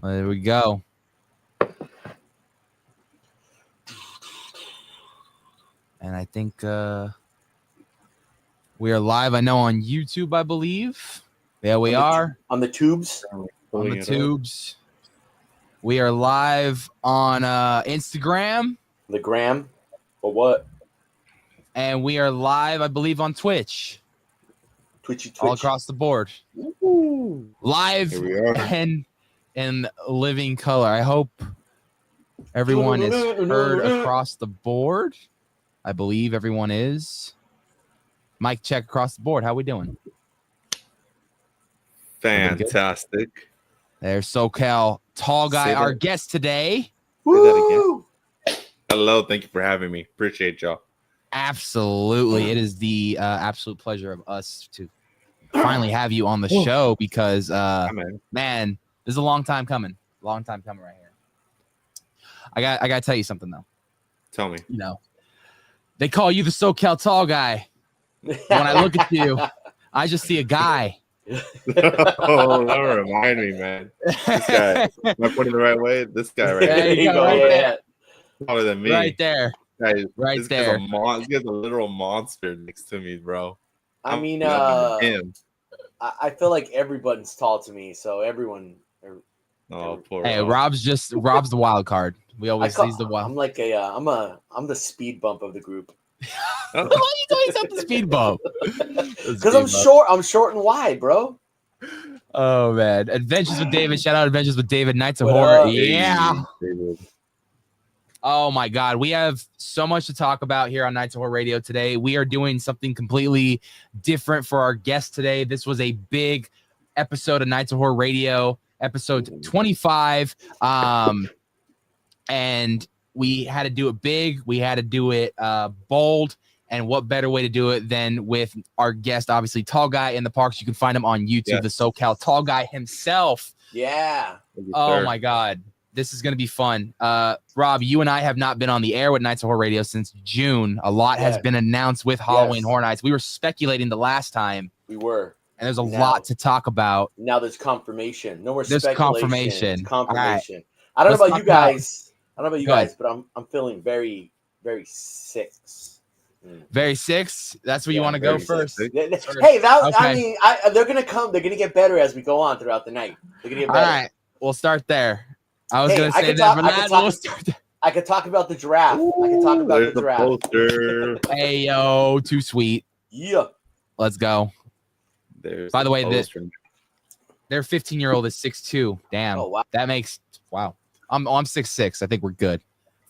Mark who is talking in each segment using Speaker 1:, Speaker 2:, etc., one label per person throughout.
Speaker 1: There we go. And I think we are live. I know on YouTube, I believe. Yeah, we are.
Speaker 2: On the tubes.
Speaker 1: On the tubes. We are live on Instagram.
Speaker 2: The gram. Or what?
Speaker 1: And we are live, I believe, on Twitch.
Speaker 2: Twitch.
Speaker 1: All across the board.
Speaker 2: Ooh.
Speaker 1: Live and in living color. I hope everyone is heard across the board. I believe everyone is. Mic check across the board. How we doing?
Speaker 3: Fantastic.
Speaker 1: There's SoCal Tallguy, our guest today.
Speaker 2: Woo!
Speaker 3: Hello, thank you for having me. Appreciate y'all.
Speaker 1: Absolutely. It is the absolute pleasure of us to finally have you on the show because, man, this is a long time coming. Long time coming right here. I got to tell you something, though.
Speaker 3: Tell me.
Speaker 1: You know, they call you the SoCal Tall Guy. When I look at you, I just see a guy.
Speaker 3: Oh, don't remind me, man. This guy. Am I pointing the right way? This guy right
Speaker 1: there.
Speaker 3: You
Speaker 1: go,
Speaker 3: right there. Taller than me.
Speaker 1: Right there.
Speaker 3: Guys,
Speaker 1: right
Speaker 3: this
Speaker 1: there.
Speaker 3: This guy's a literal monster next to me, bro.
Speaker 2: I mean,
Speaker 3: him.
Speaker 2: I feel like everyone's tall to me, so everyone.
Speaker 3: Poor
Speaker 1: hey,
Speaker 3: Rob.
Speaker 1: Rob's the wild card. We always he's the wild.
Speaker 2: I'm like I'm the speed bump of the group.
Speaker 1: Why are you talking about the speed bump?
Speaker 2: Because I'm short. I'm short and wide, bro.
Speaker 1: Oh man, Adventures with David. Shout out Adventures with David. Nights of Horror. Yeah. Oh my God, we have so much to talk about here on Nights of Horror Radio today. We are doing something completely different for our guest today. This was a big episode of Nights of Horror Radio, episode 25. And we had to do it big. We had to do it bold. And what better way to do it than with our guest, obviously, Tallguy in the Parks. You can find him on YouTube, the SoCal Tallguy himself.
Speaker 2: Yeah.
Speaker 1: Oh, my God. This is going to be fun. Rob, you and I have not been on the air with Nights of Horror Radio since June. A lot has been announced with Halloween Horror Nights. We were speculating the last time.
Speaker 2: We were.
Speaker 1: And there's a lot to talk about.
Speaker 2: Now there's confirmation. No more
Speaker 1: there's
Speaker 2: speculation.
Speaker 1: confirmation.
Speaker 2: Confirmation.
Speaker 1: Right.
Speaker 2: I don't know about you guys. But I'm feeling very, very sick.
Speaker 1: Very six. That's where you want to go first.
Speaker 2: Hey, I mean, they're gonna come. They're gonna get better as we go on throughout the night. They're gonna get better.
Speaker 1: All right, we'll start there. I was gonna say that, but we'll start there.
Speaker 2: I could talk about the giraffe. I can talk about the giraffe.
Speaker 1: Hey yo, too sweet.
Speaker 2: Yeah.
Speaker 1: Let's go. By the way, their 15-year-old is 6'2". Damn.
Speaker 2: Oh, wow.
Speaker 1: That makes I'm 6'6". I think we're good.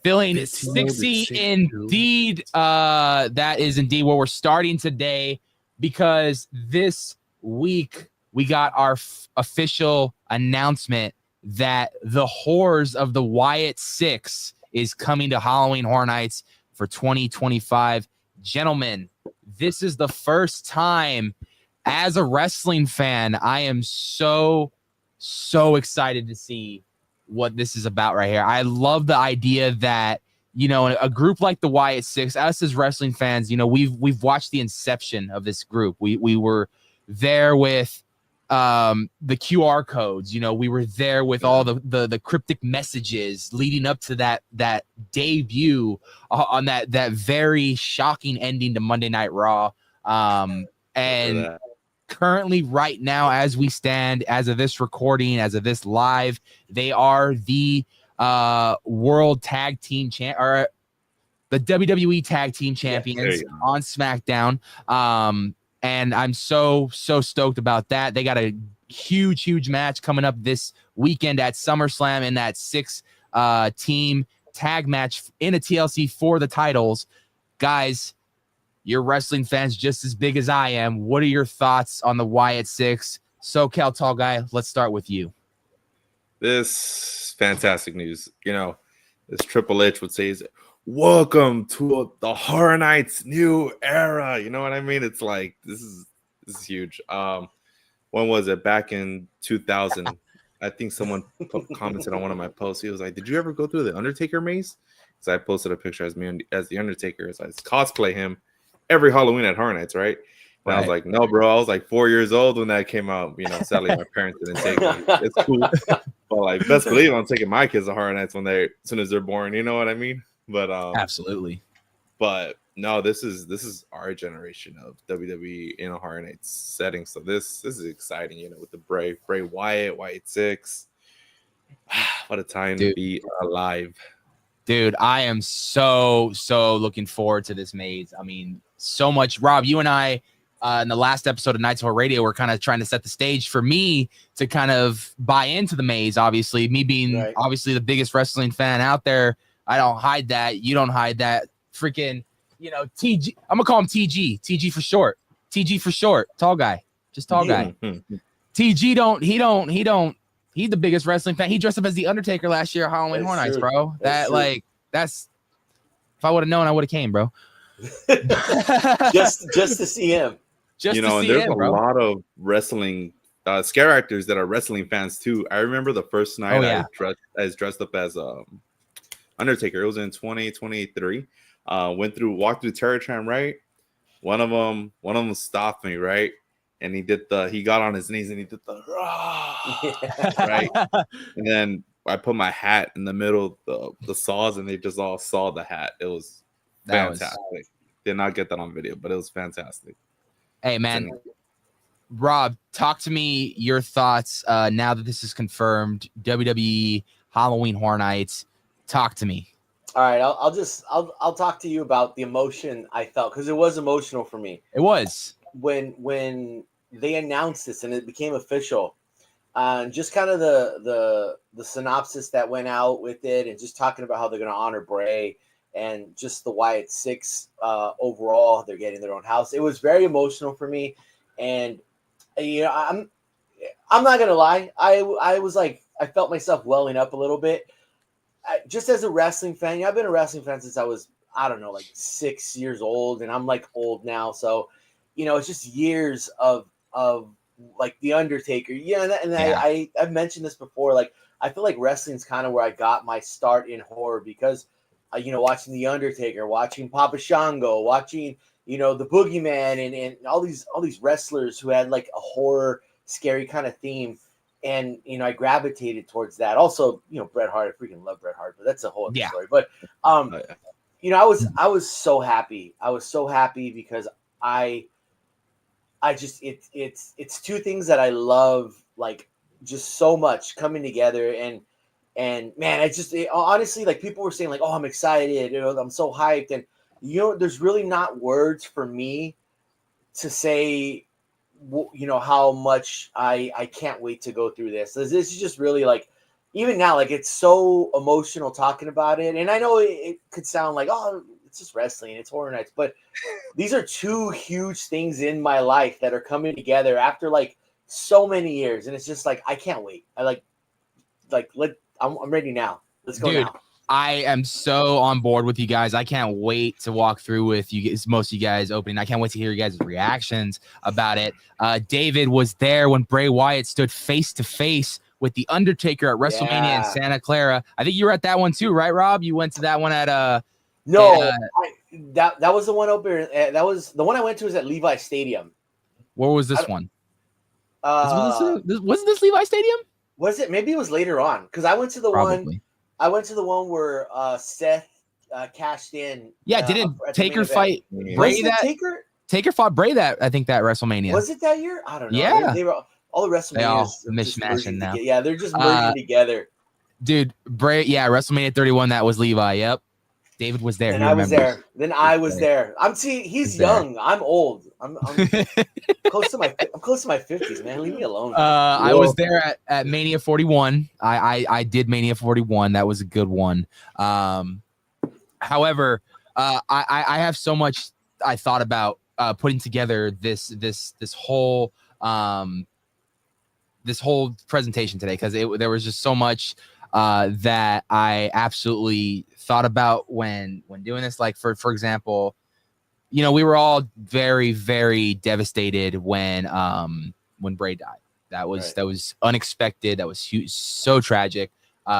Speaker 1: Feeling sexy indeed. That is indeed where we're starting today because this week we got our official announcement that the Horrors of the Wyatt 6 is coming to Halloween Horror Nights for 2025. Gentlemen, this is the first time as a wrestling fan, I am so excited to see what this is about right here. I love the idea that, you know, a group like the Wyatt 6, us as wrestling fans, you know, we've watched the inception of this group. We were there with the QR codes, you know, we were there with all the cryptic messages leading up to that debut on that very shocking ending to Monday Night Raw. And currently right now, as we stand, as of this recording, as of this live, they are the world tag team or the WWE tag team champions on SmackDown. And I'm so stoked about that. They got a huge match coming up this weekend at SummerSlam in that 6 team tag match in a TLC for the titles. Guys, you're wrestling fans just as big as I am. What are your thoughts on the Wyatt 6? SoCal Tallguy, let's start with you.
Speaker 3: This fantastic news. You know, as Triple H would say, is welcome to the Horror Nights new era. You know what I mean? It's like this is huge. When was it? Back in 2000. I think someone commented on one of my posts. He was like, "Did you ever go through the Undertaker maze?" So I posted a picture as me as the Undertaker, as I cosplay him every Halloween at Horror Nights, right? And I was like, no, bro, I was like 4 years old when that came out. You know, sadly, my parents didn't take me. It's cool. like best believe I'm taking my kids to Horror Nights as soon as they're born. You know what I mean? But
Speaker 1: absolutely.
Speaker 3: But no, this is our generation of WWE in a Horror Nights setting. So this is exciting, you know, with the Bray Wyatt 6. What a time to be alive.
Speaker 1: Dude, I am so looking forward to this maze. I mean, so much. Rob, you and I in the last episode of Nights of Horror Radio, we're kind of trying to set the stage for me to kind of buy into the maze. Obviously, me being obviously the biggest wrestling fan out there, I don't hide that. You don't hide that. Freaking, you know, TG. I'm gonna call him TG. TG for short. TG for short. Tall guy. Just tall guy. TG he's the biggest wrestling fan. He dressed up as the Undertaker last year at Howling Horror Nights, bro. That's if I would have known, I would have came, bro.
Speaker 2: just to see him.
Speaker 3: And there's a lot of wrestling scare actors that are wrestling fans too. I remember the first night I was dressed up as Undertaker. It was in 2023. Walked through Terror Tram, right? One of them stopped me, right? And he got on his knees and he did the right. And then I put my hat in the middle of the saws and they just all saw the hat. It was fantastic. Did not get that on video, but it was fantastic.
Speaker 1: Hey man, Rob, talk to me your thoughts now that this is confirmed. WWE Halloween Horror Nights. Talk to me.
Speaker 2: All right, I'll talk to you about the emotion I felt, because it was emotional for me.
Speaker 1: It was
Speaker 2: when they announced this and it became official. Just kind of the synopsis that went out with it, and just talking about how they're going to honor Bray and just the Wyatt 6 overall. They're getting their own house. It was very emotional for me, and you know, I'm not gonna lie. I was like, I felt myself welling up a little bit. Just as a wrestling fan, I've been a wrestling fan since I was, I don't know, like 6 years old, and I'm like old now. So, you know, it's just years of like the Undertaker. I've mentioned this before. Like, I feel like wrestling's kind of where I got my start in horror, because, you know, watching the Undertaker, watching Papa Shango, watching, you know, the Boogeyman, and all these wrestlers who had like a horror, scary kind of theme. And, you know, I gravitated towards that. Also, you know, Bret Hart, I freaking love Bret Hart, but that's a whole other story. But, you know, I was so happy. I was so happy because I just, it's two things that I love, like, just so much coming together. And man, honestly, like, people were saying like, oh, I'm excited, you know, I'm so hyped. And, you know, there's really not words for me to say, you know, how much I can't wait to go through this. This is just really, like, even now, like, it's so emotional talking about it. And I know it could sound like, oh, it's just wrestling, it's Horror Nights, but these are two huge things in my life that are coming together after like so many years. And it's just like, I can't wait. I'm ready now. Let's go. Dude, now.
Speaker 1: I am so on board with you guys. I can't wait to walk through with you guys, most of you guys opening. I can't wait to hear you guys' reactions about it. David was there when Bray Wyatt stood face to face with the Undertaker at WrestleMania in Santa Clara. I think you were at that one too, right, Rob? You went to that one at
Speaker 2: that was the one over. That was the one I went to, was at Levi Stadium.
Speaker 1: Where was this one? Wasn't this Levi Stadium?
Speaker 2: Was it? Maybe it was later on, because I went to the one. I went to the one where Seth cashed in.
Speaker 1: Yeah, didn't Taker fight Bray Taker fought Bray that, I think, that WrestleMania.
Speaker 2: Was it that year? I don't know.
Speaker 1: Yeah.
Speaker 2: They were all the WrestleManias
Speaker 1: mishmashing now.
Speaker 2: Yeah, they're just merging together.
Speaker 1: Dude, Bray, WrestleMania 31, that was Levi. Yep. David was there.
Speaker 2: And I was there. Then I was there. He's young. I'm old. I'm close to my 50s, man. Leave me alone.
Speaker 1: I was there at Mania 41. I did Mania 41. That was a good one. However, I have so much I thought about putting together this whole presentation today, because there was just so much that I absolutely thought about when doing this. Like, for example, you know, we were all very, very devastated when Bray died. That was unexpected. That was huge, so tragic.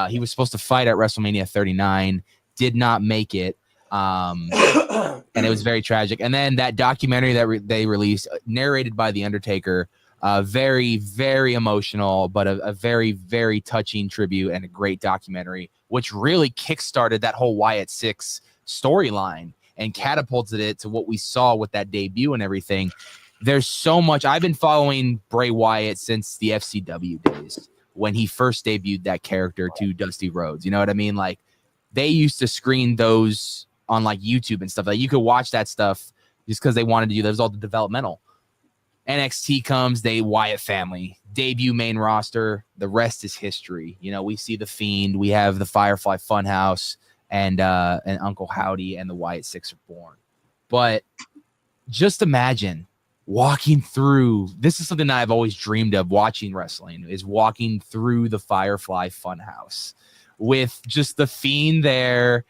Speaker 1: He was supposed to fight at WrestleMania 39, did not make it. And it was very tragic. And then that documentary that they released, narrated by The Undertaker, Very, very emotional, but a very, very touching tribute and a great documentary, which really kickstarted that whole Wyatt Six storyline and catapulted it to what we saw with that debut and everything. There's so much. I've been following Bray Wyatt since the FCW days when he first debuted that character to Dusty Rhodes. You know what I mean? Like, they used to screen those on like YouTube and stuff. Like, you could watch that stuff just because they wanted to do. That was all the developmental. NXT comes, they Wyatt family, debut main roster. The rest is history. You know, we see the Fiend, we have the Firefly Funhouse, and Uncle Howdy and the Wyatt Six are born. But just imagine walking through. This is something that I've always dreamed of watching wrestling, is walking through the Firefly Funhouse with just the Fiend there,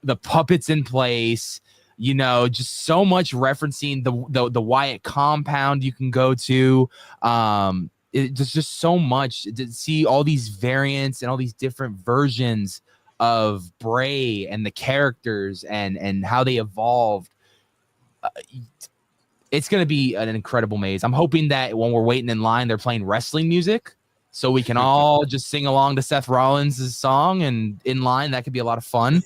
Speaker 1: the puppets in place. You know, just so much referencing the Wyatt compound you can go to. There's just so much to see, all these variants and all these different versions of Bray and the characters and how they evolved. It's going to be an incredible maze. I'm hoping that when we're waiting in line, they're playing wrestling music so we can all just sing along to Seth Rollins' song and in line. That could be a lot of fun.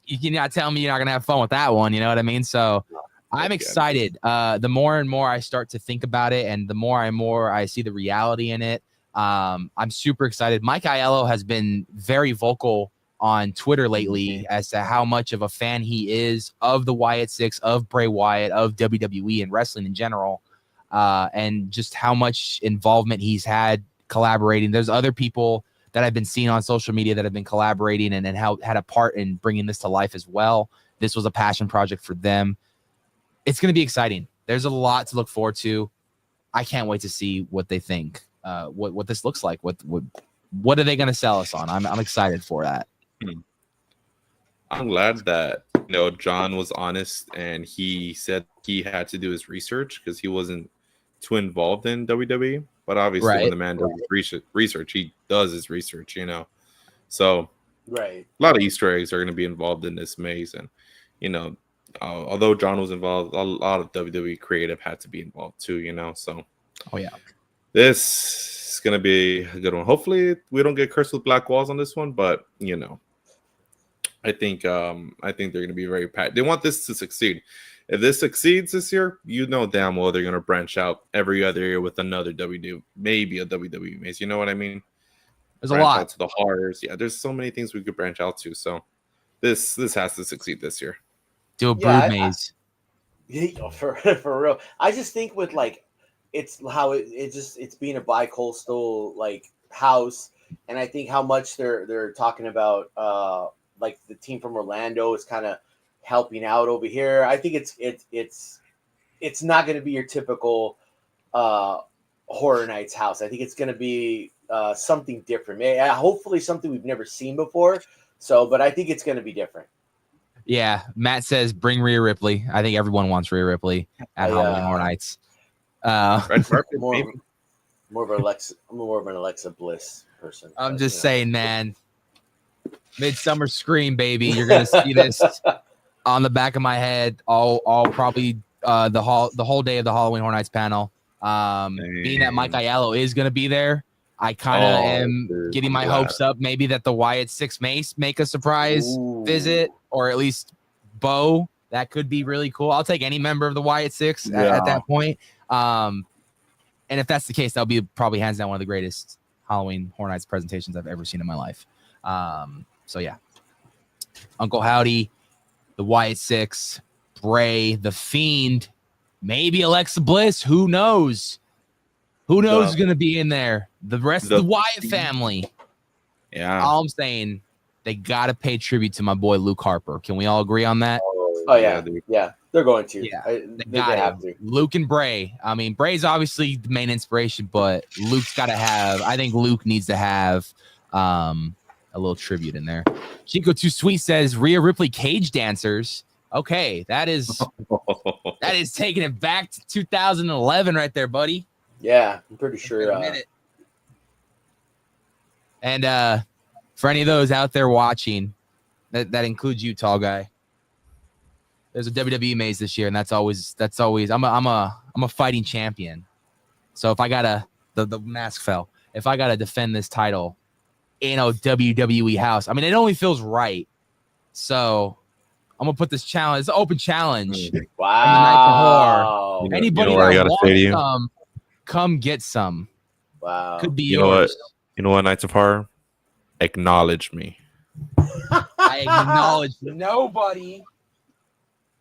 Speaker 1: You cannot tell me you're not going to have fun with that one. You know what I mean? So I'm excited. The more and more I start to think about it and the more I see the reality in it, I'm super excited. Mike Aiello has been very vocal on Twitter lately as to how much of a fan he is of the Wyatt Six, of Bray Wyatt, of WWE and wrestling in general, and just how much involvement he's had collaborating. There's other people that I've been seeing on social media that have been collaborating and had a part in bringing this to life as well. This was a passion project for them. It's going to be exciting. There's a lot to look forward to. I can't wait to see what they think, what this looks like. What are they going to sell us on? I'm excited for that.
Speaker 3: I'm glad that John was honest and he said he had to do his research because he wasn't too involved in WWE. But obviously, when the man does his research, he does his research, So, a lot of Easter eggs are going to be involved in this maze. And, although John was involved, a lot of WWE creative had to be involved too, So, this is going to be a good one. Hopefully, we don't get cursed with black walls on this one, but, I think they're going to be very packed. They want this to succeed. If this succeeds this year, damn well they're going to branch out every other year with another maybe a WWE maze. You know what I mean?
Speaker 1: There's a lot
Speaker 3: out to the horrors. Yeah, there's so many things we could branch out to. So this has to succeed this year.
Speaker 1: Do a brood maze.
Speaker 2: For real. I just think with it's how it's being a bi-coastal house, and I think how much they're talking about the team from Orlando is kind of helping out over here. I think it's not going to be your typical Horror Nights house. I think it's going to be something different. Hopefully something we've never seen before. But I think it's going to be different.
Speaker 1: Yeah, Matt says bring Rhea Ripley. I think everyone wants Rhea Ripley at Halloween Horror Nights.
Speaker 2: More of an Alexa Bliss person.
Speaker 1: I'm just saying, man. Midsummer Scream, baby. You're gonna see this on the back of my head all probably the whole day of the Halloween Horror Nights panel. Being that Mike Aiello is gonna be there, I kind of am getting my hopes up. Maybe that the Wyatt Six may make a surprise visit, or at least Bo. That could be really cool. I'll take any member of the Wyatt Six at that point. And if that's the case, that'll be probably hands down one of the greatest Halloween Horror Nights presentations I've ever seen in my life. So yeah, Uncle Howdy, the Wyatt Six, Bray, the Fiend, maybe Alexa Bliss. Who knows? Who knows who's going to be in there? The rest of the Wyatt family.
Speaker 3: Yeah.
Speaker 1: All I'm saying, they got to pay tribute to my boy Luke Harper. Can we all agree on that?
Speaker 2: Oh yeah. Yeah. They're going to.
Speaker 1: Yeah.
Speaker 2: They have to.
Speaker 1: Luke and Bray. I mean, Bray's obviously the main inspiration, but Luke's got to have, I think Luke needs to have a little tribute in there. Chico Too Sweet says Rhea Ripley cage dancers. Okay, that is taking it back to 2011 right there, buddy.
Speaker 2: Yeah, I'm pretty sure.
Speaker 1: And for any of those out there watching, that includes you, tall guy. There's a WWE maze this year, and that's always. I'm a fighting champion. So if I gotta the mask fell. If I gotta defend this title in a WWE house, I mean it only feels right. So I'm gonna put this challenge. It's an open challenge.
Speaker 2: Wow.
Speaker 1: On the Nights of Horror. Anybody
Speaker 3: what I
Speaker 1: that
Speaker 3: gotta say to
Speaker 1: wants
Speaker 3: you?
Speaker 1: some, come get some.
Speaker 2: Wow.
Speaker 1: Could be
Speaker 3: You
Speaker 1: yours.
Speaker 3: know what, Knights of Horror? Acknowledge me.
Speaker 1: I acknowledge nobody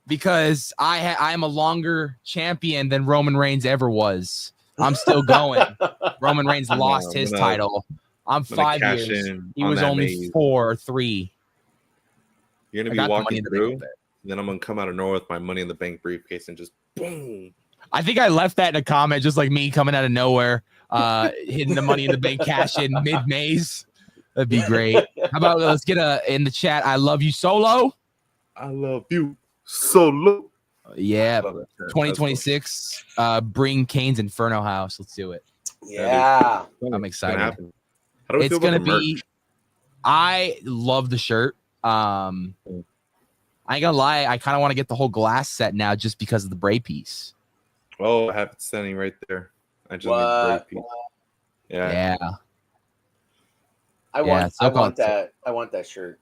Speaker 1: because I am a longer champion than Roman Reigns ever was. I'm still going. Roman Reigns lost his title. I'm 5 years. He was only 4 or 3.
Speaker 3: You're gonna be walking through, then I'm gonna come out of nowhere with my Money in the Bank briefcase and just boom.
Speaker 1: I think I left that in a comment, just like me coming out of nowhere, hitting the Money in the Bank cash in mid-maze. That'd be great. How about let's get in the chat? I love you, Solo.
Speaker 3: I love you, Solo.
Speaker 1: Yeah, 2026. Bring Kane's Inferno House. Let's do it.
Speaker 2: Yeah,
Speaker 1: I'm excited.
Speaker 3: How do we
Speaker 1: It's
Speaker 3: feel about
Speaker 1: gonna
Speaker 3: the
Speaker 1: be.
Speaker 3: merch?
Speaker 1: I love the shirt. I ain't gonna lie. I kind of want to get the whole glass set now, just because of the Bray piece.
Speaker 3: Oh, I have it standing right there. I just need the Bray piece. Yeah.
Speaker 2: I want that shirt.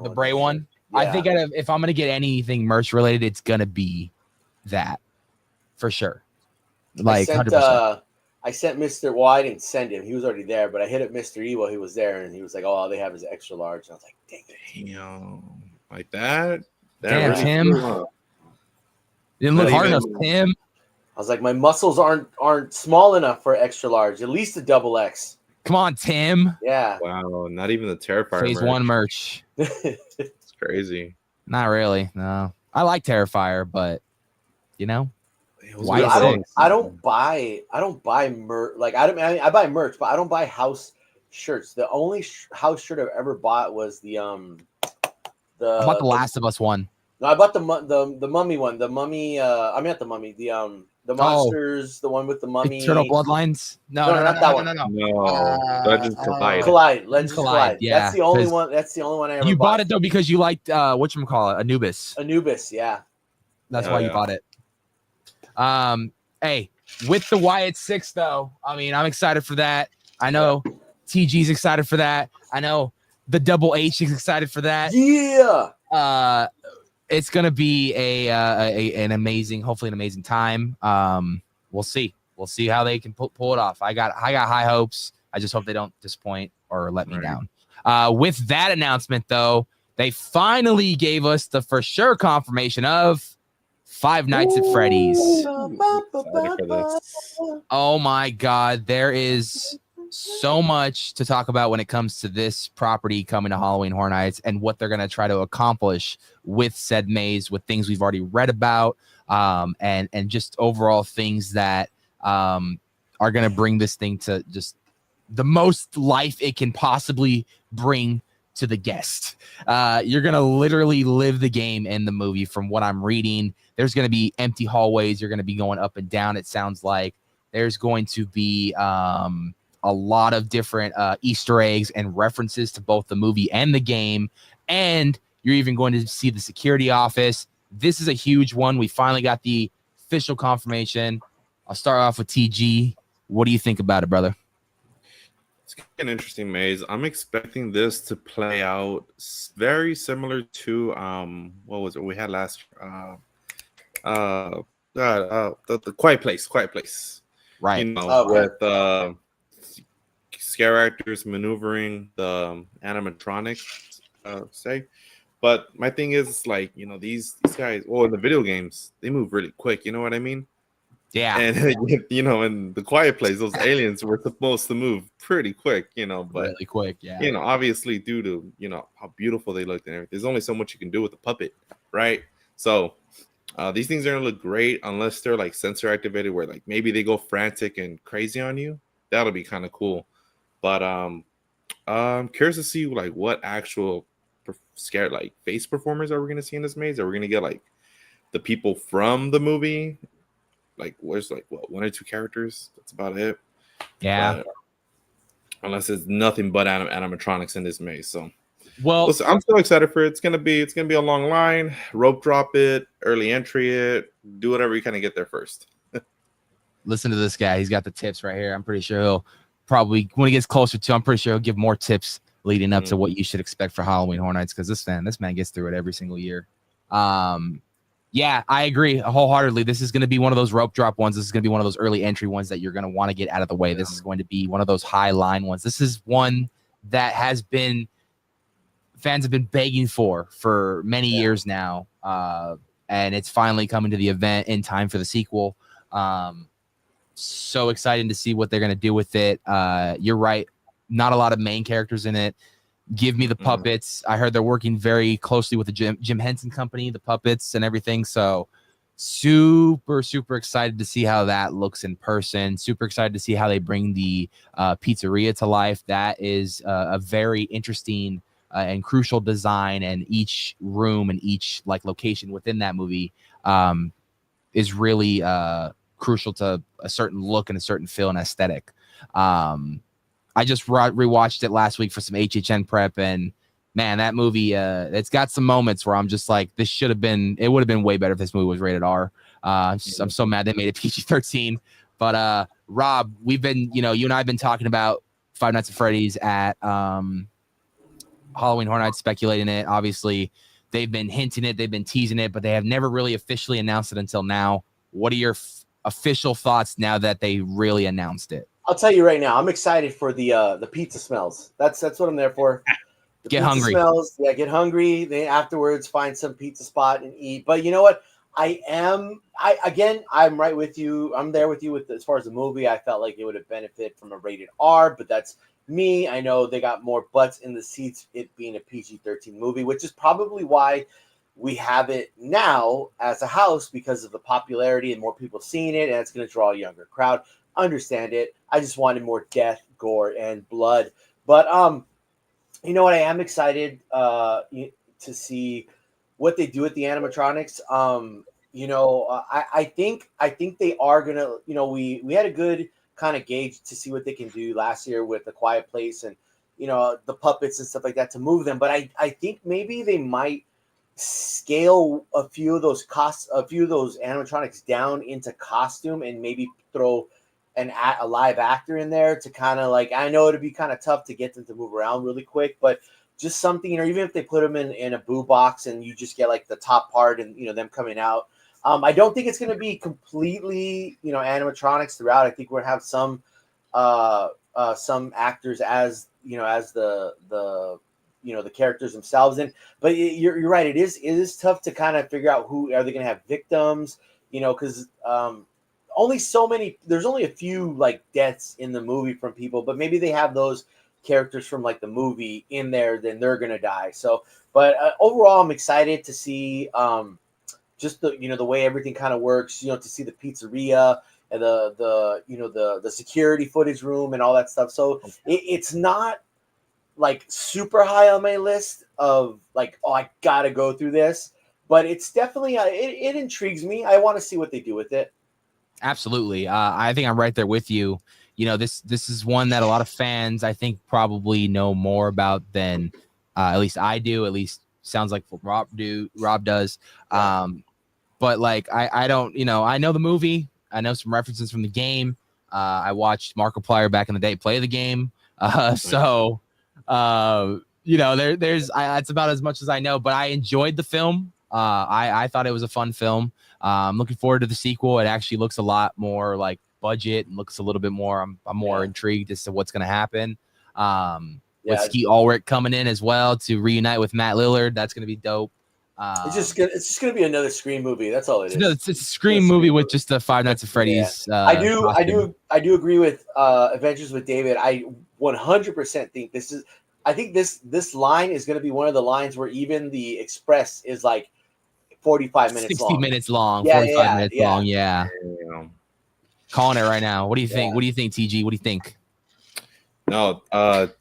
Speaker 1: The Bray one.
Speaker 2: Yeah.
Speaker 1: I think if I'm gonna get anything merch related, it's gonna be that for sure. Like 100%.
Speaker 2: I sent Mr. Well, I didn't send him. He was already there, but I hit up Mr. E while he was there, and he was like, "Oh, all they have is extra large." And I was like, "Dang it!"
Speaker 3: Damn, like that.
Speaker 1: Damn,
Speaker 3: really
Speaker 1: Tim. Didn't look hard enough, Tim.
Speaker 2: I was like, "My muscles aren't small enough for extra large. At least a double X."
Speaker 1: Come on, Tim.
Speaker 2: Yeah.
Speaker 3: Wow, not even the Terrifier
Speaker 1: Phase 1 merch.
Speaker 3: It's crazy.
Speaker 1: Not really. No, I like Terrifier, but you know.
Speaker 2: Why I don't buy merch. Like I buy merch, but I don't buy house shirts. The only house shirt I've ever bought was I bought
Speaker 1: the Last of Us one.
Speaker 2: No, I bought the mummy one. The mummy. I mean not the mummy. The monsters. The one with the mummy.
Speaker 1: Eternal Bloodlines. No,
Speaker 2: not that one.
Speaker 3: No. Legends
Speaker 2: Collide. Legends Collide.
Speaker 1: Yeah,
Speaker 2: that's the only one. That's the only one I ever.
Speaker 1: You bought it though because you liked whatchamacallit, Anubis.
Speaker 2: Anubis, yeah.
Speaker 1: That's why you bought it. Hey, with the Wyatt 6 though, I mean, I'm excited for that. I know TG's excited for that. I know the Double H is excited for that.
Speaker 2: Yeah.
Speaker 1: It's gonna be an amazing, hopefully an amazing time. We'll see how they can pull it off. I got high hopes. I just hope they don't disappoint or let me down. With that announcement though, they finally gave us the for sure confirmation of Five Nights at Freddy's. Oh my God, there is so much to talk about when it comes to this property coming to Halloween Horror Nights and what they're going to try to accomplish with said maze, with things we've already read about, and just overall things that are going to bring this thing to just the most life it can possibly bring to the guest. You're going to literally live the game in the movie from what I'm reading. There's going to be empty hallways. You're going to be going up and down. It sounds like there's going to be a lot of different Easter eggs and references to both the movie and the game. And you're even going to see the security office. This is a huge one. We finally got the official confirmation. I'll start off with TG. What do you think about it, brother?
Speaker 3: It's an interesting maze. I'm expecting this to play out very similar to what was it we had last the Quiet Place.
Speaker 1: Right.
Speaker 3: You know, with scare actors maneuvering the animatronics, say. But my thing is, like, you know, these guys, well, in the video games, they move really quick. You know what I mean?
Speaker 1: Yeah.
Speaker 3: And, you know, in the Quiet Place, those aliens were supposed to move pretty quick, you know, but
Speaker 1: really quick. Yeah.
Speaker 3: You know, obviously due to, you know, how beautiful they looked and everything, there's only so much you can do with a puppet, right? So these things are going to look great unless they're like sensor activated, where like maybe they go frantic and crazy on you. That'll be kind of cool. But I'm curious to see like what actual scared like face performers are we going to see in this maze? Are we going to get like the people from the movie? Like where's like what, 1 or 2 characters? That's about it.
Speaker 1: Yeah.
Speaker 3: Unless it's nothing but animatronics in this maze. So
Speaker 1: Well,
Speaker 3: listen, I'm so excited for it. It's gonna be a long line. Rope drop it, early entry it, do whatever you kind of get there first.
Speaker 1: listen to this guy. He's got the tips right here. I'm pretty sure he'll probably, when he gets closer to, I'm pretty sure he'll give more tips leading up to what you should expect for Halloween Horror Nights, because this man gets through it every single year. Yeah, I agree wholeheartedly. This is going to be one of those rope drop ones. This is going to be one of those early entry ones that you're going to want to get out of the way. This is going to be one of those high line ones. This is one that has been, fans have been begging for many years now. And it's finally coming to the event in time for the sequel. So exciting to see what they're going to do with it. You're right. Not a lot of main characters in it. Give me the puppets. I heard they're working very closely with the Jim Henson Company, the puppets and everything. So super excited to see how that looks in person. Super excited to see how they bring the pizzeria to life. That is a very interesting and crucial design, and each room and each like location within that movie is really crucial to a certain look and a certain feel and aesthetic. I just rewatched it last week for some HHN prep, and man, that movie, it's got some moments where I'm just like, it would have been way better if this movie was rated R. I'm so mad they made it PG-13. But Rob, we've been, you and I have been talking about Five Nights at Freddy's at Halloween Horror Nights, speculating it. Obviously, they've been hinting it, they've been teasing it, but they have never really officially announced it until now. What are your official thoughts now that they really announced it?
Speaker 2: I'll tell you right now, I'm excited for the pizza smells. That's what I'm there for. The
Speaker 1: Get
Speaker 2: pizza
Speaker 1: hungry.
Speaker 2: Smells. Yeah, get hungry. Then afterwards, find some pizza spot and eat. But you know what? I'm right with you. I'm there with you with as far as the movie. I felt like it would have benefited from a rated R, but that's me. I know they got more butts in the seats, it being a PG-13 movie, which is probably why we have it now as a house, because of the popularity and more people seeing it, and it's going to draw a younger crowd. Understand it. I just wanted more death, gore, and blood. But you know what? I am excited to see what they do with the animatronics. I think they are gonna. We had a good kind of gauge to see what they can do last year with The Quiet Place and the puppets and stuff like that to move them. But I think maybe they might scale a few of those animatronics down into costume and maybe throw a live actor in there to kind of like, I know it'd be kind of tough to get them to move around really quick, but just something, even if they put them in a boo box and you just get like the top part and them coming out. I don't think it's going to be completely animatronics throughout. I think we're going to have some actors as the characters themselves but you're right, it is tough to kind of figure out who are they going to have victims, because there's only a few like deaths in the movie from people, but maybe they have those characters from like the movie in there, then they're gonna die. So, but overall, I'm excited to see just the way everything kind of works. To see the pizzeria and the security footage room and all that stuff. So it's not like super high on my list of like, oh, I gotta go through this, but it's definitely it intrigues me. I want to see what they do with it.
Speaker 1: Absolutely. I think I'm right there with you. This is one that a lot of fans, I think, probably know more about than at least I do. At least sounds like Rob does. But like I don't, I know the movie. I know some references from the game. I watched Markiplier back in the day play the game. There's that's about as much as I know. But I enjoyed the film. I thought it was a fun film. I'm looking forward to the sequel. It actually looks a lot more like budget and looks a little bit more. I'm more intrigued as to what's going to happen. With Skeet Ulrich coming in as well to reunite with Matt Lillard, that's going to be dope.
Speaker 2: It's just gonna be another Scream movie. That's all it is.
Speaker 1: It's a Scream movie with just the Five Nights at Freddy's.
Speaker 2: I do agree with Adventures with David. I 100% think this is. I think this line is going to be one of the lines where even the Express is like 45 minutes
Speaker 1: 60
Speaker 2: long.
Speaker 1: minutes long, 45 minutes long. Yeah. Calling it right now. What do you think? What do you think, TG? What do you think?
Speaker 3: No,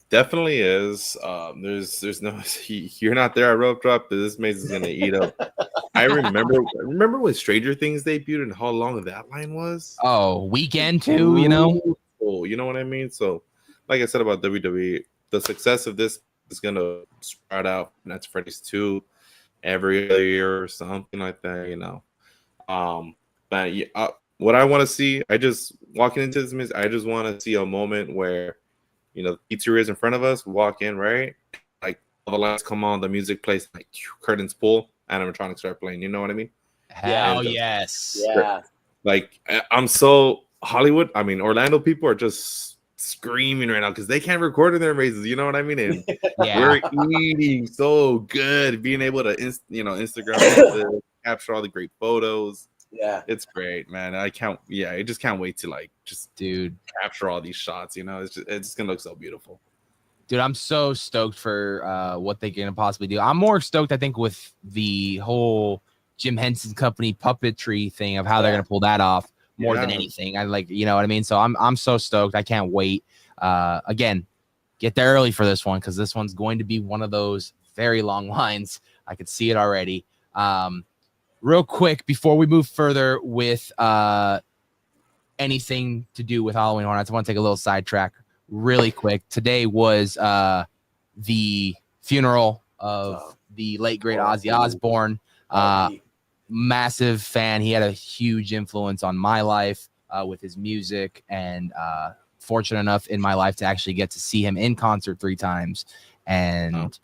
Speaker 3: definitely is. There's no you're not there at Rope Drop, but this maze is gonna eat up. I remember when Stranger Things debuted and how long that line was.
Speaker 1: Oh, weekend too,
Speaker 3: Oh, you know what I mean? So, like I said about WWE, the success of this is gonna spread out. And that's Freddy's 2 every other year or something like that, you know. But yeah, what I want to see, I just walking into this music, I just want to see a moment where, you know, the pizzeria is in front of us, we walk in, right? Like all the lights come on, the music plays, like curtains pull, animatronics start playing. You know what I mean?
Speaker 1: Hell
Speaker 3: And,
Speaker 1: yes.
Speaker 2: Yeah.
Speaker 3: like I'm so Hollywood. I mean, Orlando people are just screaming right now because they can't record in their mazes. You know what I mean? And
Speaker 1: Yeah.
Speaker 3: we're eating so good, being able to Instagram capture all the great photos.
Speaker 2: Yeah.
Speaker 3: It's great, man. I just can't wait to like just
Speaker 1: Dude.
Speaker 3: capture all these shots. You know, it's just gonna look so beautiful.
Speaker 1: Dude, I'm so stoked for what they can possibly do. I'm more stoked, I think, with the whole Jim Henson Company puppetry thing of how they're gonna pull that off more than anything. I like, you know what I mean? So I'm so stoked. I can't wait. Again, get there early for this one because this one's going to be one of those very long lines. I could see it already. Real quick before we move further with anything to do with Halloween Horror Nights, I want to take a little sidetrack really quick. Today was the funeral of the late great Ozzy Osbourne. Massive fan. He had a huge influence on my life with his music, and fortunate enough in my life to actually get to see him in concert 3 times. And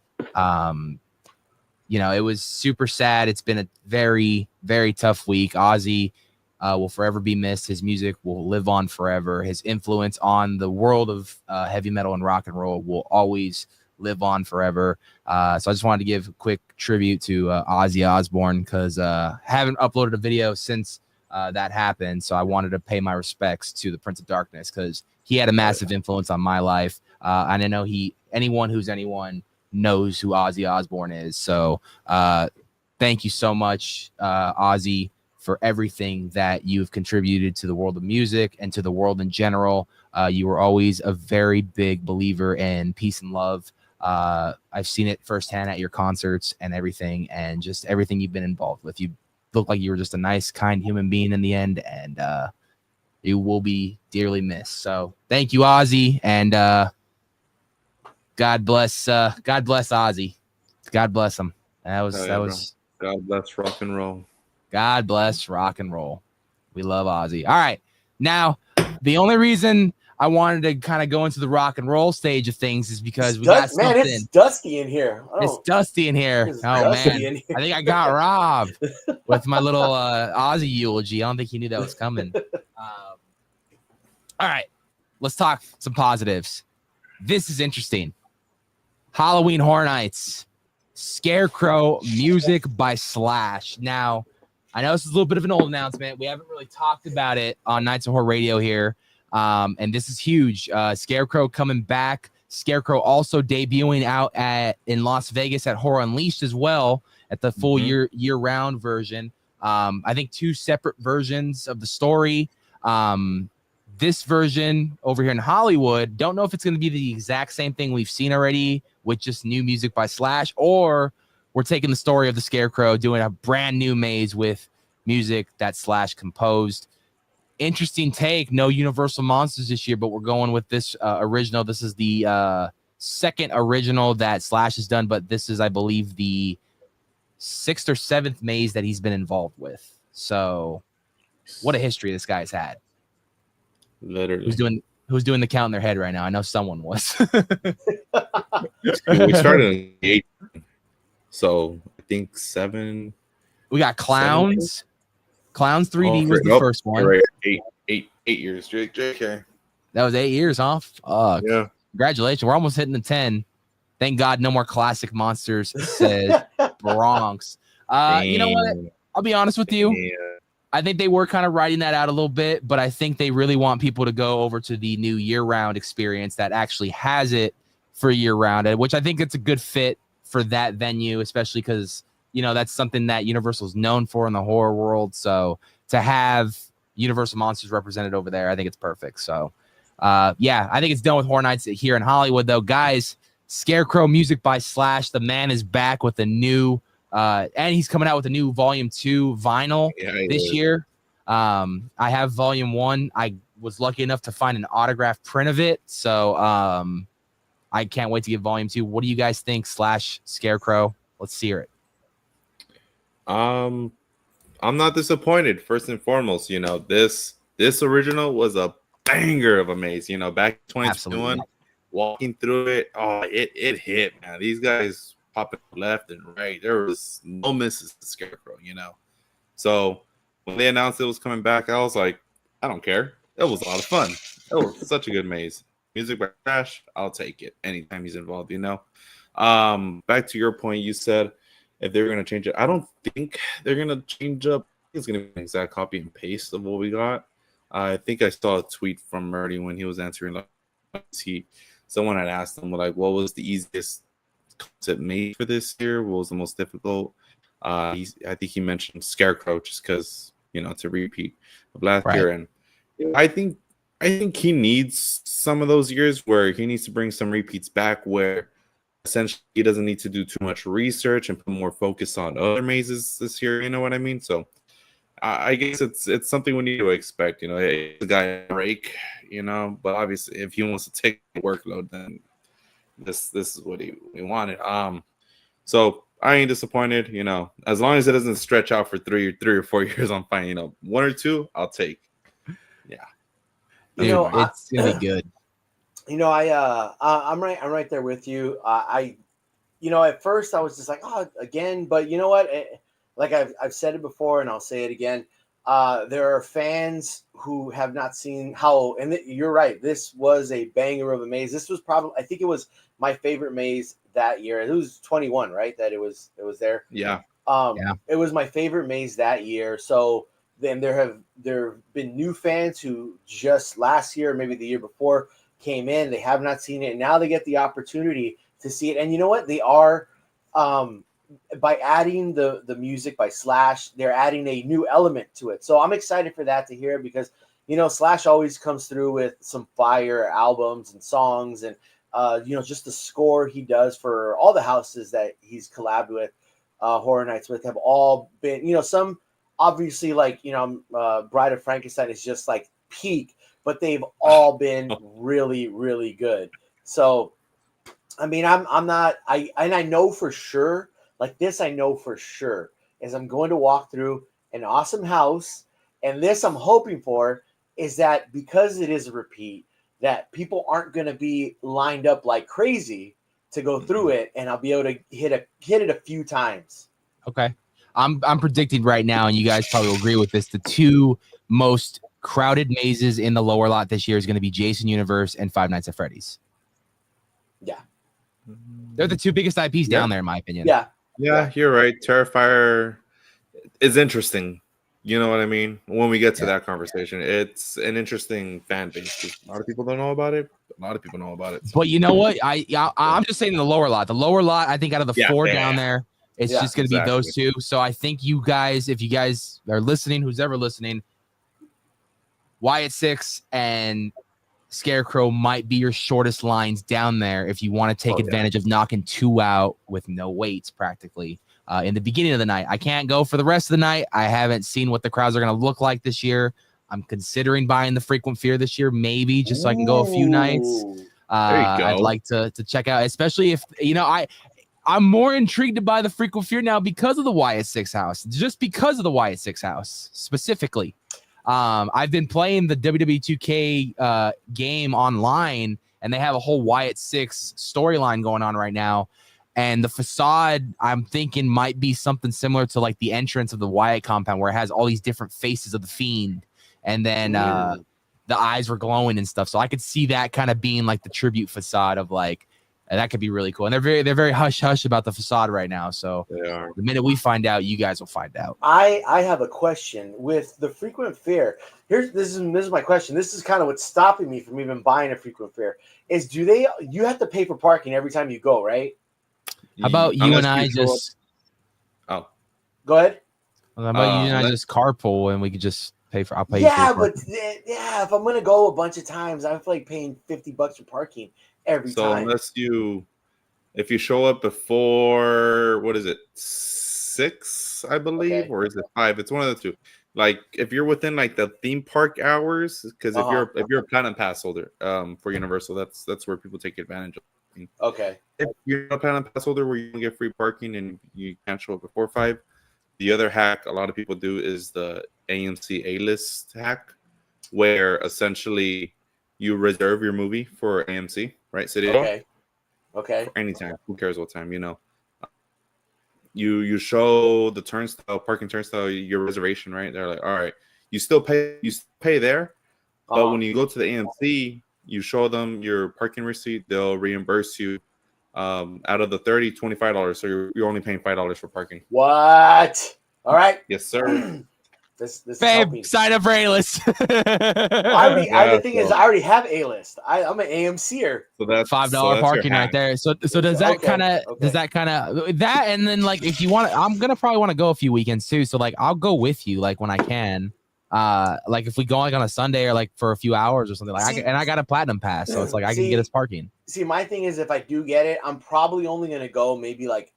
Speaker 1: you know, it was super sad. It's been a very, very tough week. Ozzy will forever be missed. His music will live on forever. His influence on the world of heavy metal and rock and roll will always live on forever. So I just wanted to give a quick tribute to Ozzy Osbourne because haven't uploaded a video since that happened. So I wanted to pay my respects to the Prince of Darkness because he had a massive influence on my life. And I know anyone knows who Ozzy Osbourne is. So thank you so much, Ozzy, for everything that you've contributed to the world of music and to the world in general. You were always a very big believer in peace and love. I've seen it firsthand at your concerts and everything, and just everything you've been involved with. You look like you were just a nice, kind human being in the end, and you will be dearly missed. So thank you, Ozzy, and God bless Ozzy. God bless him. That was
Speaker 3: God bless rock and roll.
Speaker 1: God bless rock and roll. We love Ozzy. All right. Now, the only reason I wanted to kind of go into the rock and roll stage of things is because we got something. Man,
Speaker 2: it's dusty in here.
Speaker 1: It's dusty in here. I think I got robbed with my little Ozzy eulogy. I don't think he knew that was coming. All right. Let's talk some positives. This is interesting. Halloween Horror Nights, Scarecrow music by Slash. Now, I know this is a little bit of an old announcement. We haven't really talked about it on Nights of Horror Radio here. And this is huge. Scarecrow coming back. Scarecrow also debuting out in Las Vegas at Horror Unleashed as well at the full year-round version. I think 2 separate versions of the story. This version over here in Hollywood, don't know if it's going to be the exact same thing we've seen already with just new music by Slash, or we're taking the story of the Scarecrow, doing a brand new maze with music that Slash composed. Interesting take. No Universal Monsters this year, but we're going with this original. This is the second original that Slash has done, but this is, I believe, the 6th or 7th maze that he's been involved with. So what a history this guy's had.
Speaker 3: Literally.
Speaker 1: Who's doing the count in their head right now? I know someone was.
Speaker 3: We started in 8, so I think 7.
Speaker 1: We got Clowns. 7. Clowns 3D was the first one.
Speaker 3: Right. 8 years. JK.
Speaker 1: That was 8 years, huh?
Speaker 3: Yeah.
Speaker 1: Congratulations. We're almost hitting the 10. Thank God no more classic monsters, says Bronx. You know what? I'll be honest with you.
Speaker 3: Yeah.
Speaker 1: I think they were kind of writing that out a little bit, but I think they really want people to go over to the new year-round experience that actually has it for year-round, which I think it's a good fit for that venue, especially because, you know, that's something that Universal is known for in the horror world. So to have Universal Monsters represented over there, I think it's perfect. So, yeah, I think it's done with Horror Nights here in Hollywood, though. Guys, Scarecrow music by Slash. The man is back with a new and he's coming out with a new Volume 2 vinyl this year. I have Volume 1. I was lucky enough to find an autographed print of it. So I can't wait to get Volume 2. What do you guys think? /Scarecrow. Let's hear it.
Speaker 3: I'm not disappointed. First and foremost, this original was a banger of a maze. Back in 2021, walking through it, it hit, man. These guys popping left and right. There was no misses to Scarecrow, So when they announced it was coming back, I was like, I don't care. It was a lot of fun. It was such a good maze. Music by Crash, I'll take it anytime he's involved. Back to your point, you said if they were going to change it, I don't think they're going to change up. It's going to be an exact copy and paste of what we got. I think I saw a tweet from Murdy when he was answering. Someone had asked him what was the easiest concept made for this year? What was the most difficult? I think he mentioned Scarecrow just because it's a repeat of last year, and I think he needs some of those years where he needs to bring some repeats back, where essentially he doesn't need to do too much research and put more focus on other mazes this year. You know what I mean? So I guess it's something we need to expect. The guy break, but obviously if he wants to take the workload, then this is what he wanted. So I ain't disappointed. As long as it doesn't stretch out for three or 4 years, I'm fine. 1 or 2, I'll take. Yeah,
Speaker 1: it's gonna be good.
Speaker 2: I'm right there with you. At first I was just like, oh, again, but you know what? Like I've said it before, and I'll say it again. There are fans who have not seen how, and you're right. This was a banger of a maze. This was probably, I think it was my favorite maze that year. It was 21, right? That it was there.
Speaker 3: Yeah.
Speaker 2: It was my favorite maze that year. So then there have been new fans who just last year, maybe the year before, came in. They have not seen it, and now they get the opportunity to see it. And you know what? They are, by adding the music by Slash, they're adding a new element to it. So I'm excited for that to hear, because Slash always comes through with some fire albums and songs, and just the score he does for all the houses that he's collabed with, Horror Nights with, have all been, some obviously Bride of Frankenstein is just like peak, but they've all been really, really good. So, I mean, I know for sure, like this, I know for sure, is I'm going to walk through an awesome house. And this I'm hoping for is that because it is a repeat, that people aren't going to be lined up like crazy to go through it. And I'll be able to hit it a few times.
Speaker 1: Okay. I'm predicting right now, and you guys probably will agree with this, the two most crowded mazes in the lower lot this year is going to be Jason Universe and Five Nights at Freddy's.
Speaker 2: Yeah.
Speaker 1: They're the two biggest IPs down there, in my opinion.
Speaker 2: Yeah,
Speaker 3: you're right. Terrifier is interesting. You know what I mean? When we get to that conversation, it's an interesting fan base. A lot of people don't know about it. A lot of people know about it.
Speaker 1: But you know what? I'm just saying the lower lot. The lower lot, I think out of the four down there, it's just going to be those two. So I think you guys, if you guys are listening, who's ever listening, Wyatt 6 and Scarecrow might be your shortest lines down there if you want to take advantage of knocking two out with no waits practically in the beginning of the night. I can't go for the rest of the night. I haven't seen what the crowds are going to look like this year. I'm considering buying the Frequent Fear this year, maybe just so I can go a few nights.
Speaker 3: There you go.
Speaker 1: I'd like to check out, especially if, I'm more intrigued to buy the Frequent Fear now because of the Wyatt 6 house, just because of the Wyatt 6 house specifically. I've been playing the WWE 2K game online, and they have a whole Wyatt 6 storyline going on right now. And the facade, I'm thinking, might be something similar to like the entrance of the Wyatt compound, where it has all these different faces of the Fiend, and then the eyes were glowing and stuff. So I could see that kind of being like the tribute facade of like, and that could be really cool. And they're very hush hush about the facade right now. So the minute we find out, you guys will find out.
Speaker 2: I have a question with the Frequent Fear. This is my question. This is kind of what's stopping me from even buying a Frequent Fear. Is you have to pay for parking every time you go, right?
Speaker 1: How about you and I just?
Speaker 3: Oh,
Speaker 2: go ahead.
Speaker 1: How about you and I just carpool, and we could just pay for? I'll pay.
Speaker 2: Yeah, but if I'm gonna go a bunch of times, I feel like paying $50 for parking every time.
Speaker 3: So if you show up before, what is it, 6, I believe, or is it 5? It's one of the two. Like if you're within like the theme park hours, because if you're a Platinum Pass holder for Universal, that's where people take advantage of. parking.
Speaker 2: Okay.
Speaker 3: If you're not a Platinum Pass holder where you can get free parking and you can't show up before 5, the other hack a lot of people do is the AMC A-list hack, where essentially you reserve your movie for AMC, right? City
Speaker 2: Okay. Okay.
Speaker 3: for any time. Who cares what time, you know? You show the turnstile, parking turnstile, your reservation, right? They're like, all right, you still pay there, but when you go to the AMC, you show them your parking receipt, they'll reimburse you out of the $30, $25. So you're only paying $5 for parking.
Speaker 2: What? All right.
Speaker 3: Yes, sir.
Speaker 2: This is
Speaker 1: Babe,
Speaker 2: helping.
Speaker 1: sign up for A-list.
Speaker 2: The thing is, I already have A-list. I'm an AMC'er.
Speaker 3: So that's
Speaker 1: $5 parking right there. So does that kind of that, and then like if you want, I'm gonna probably want to go a few weekends too. So like I'll go with you like when I can. Like if we go like on a Sunday or like for a few hours or something like. I got a Platinum Pass, so it's like I can get us parking.
Speaker 2: See, my thing is if I do get it, I'm probably only gonna go maybe like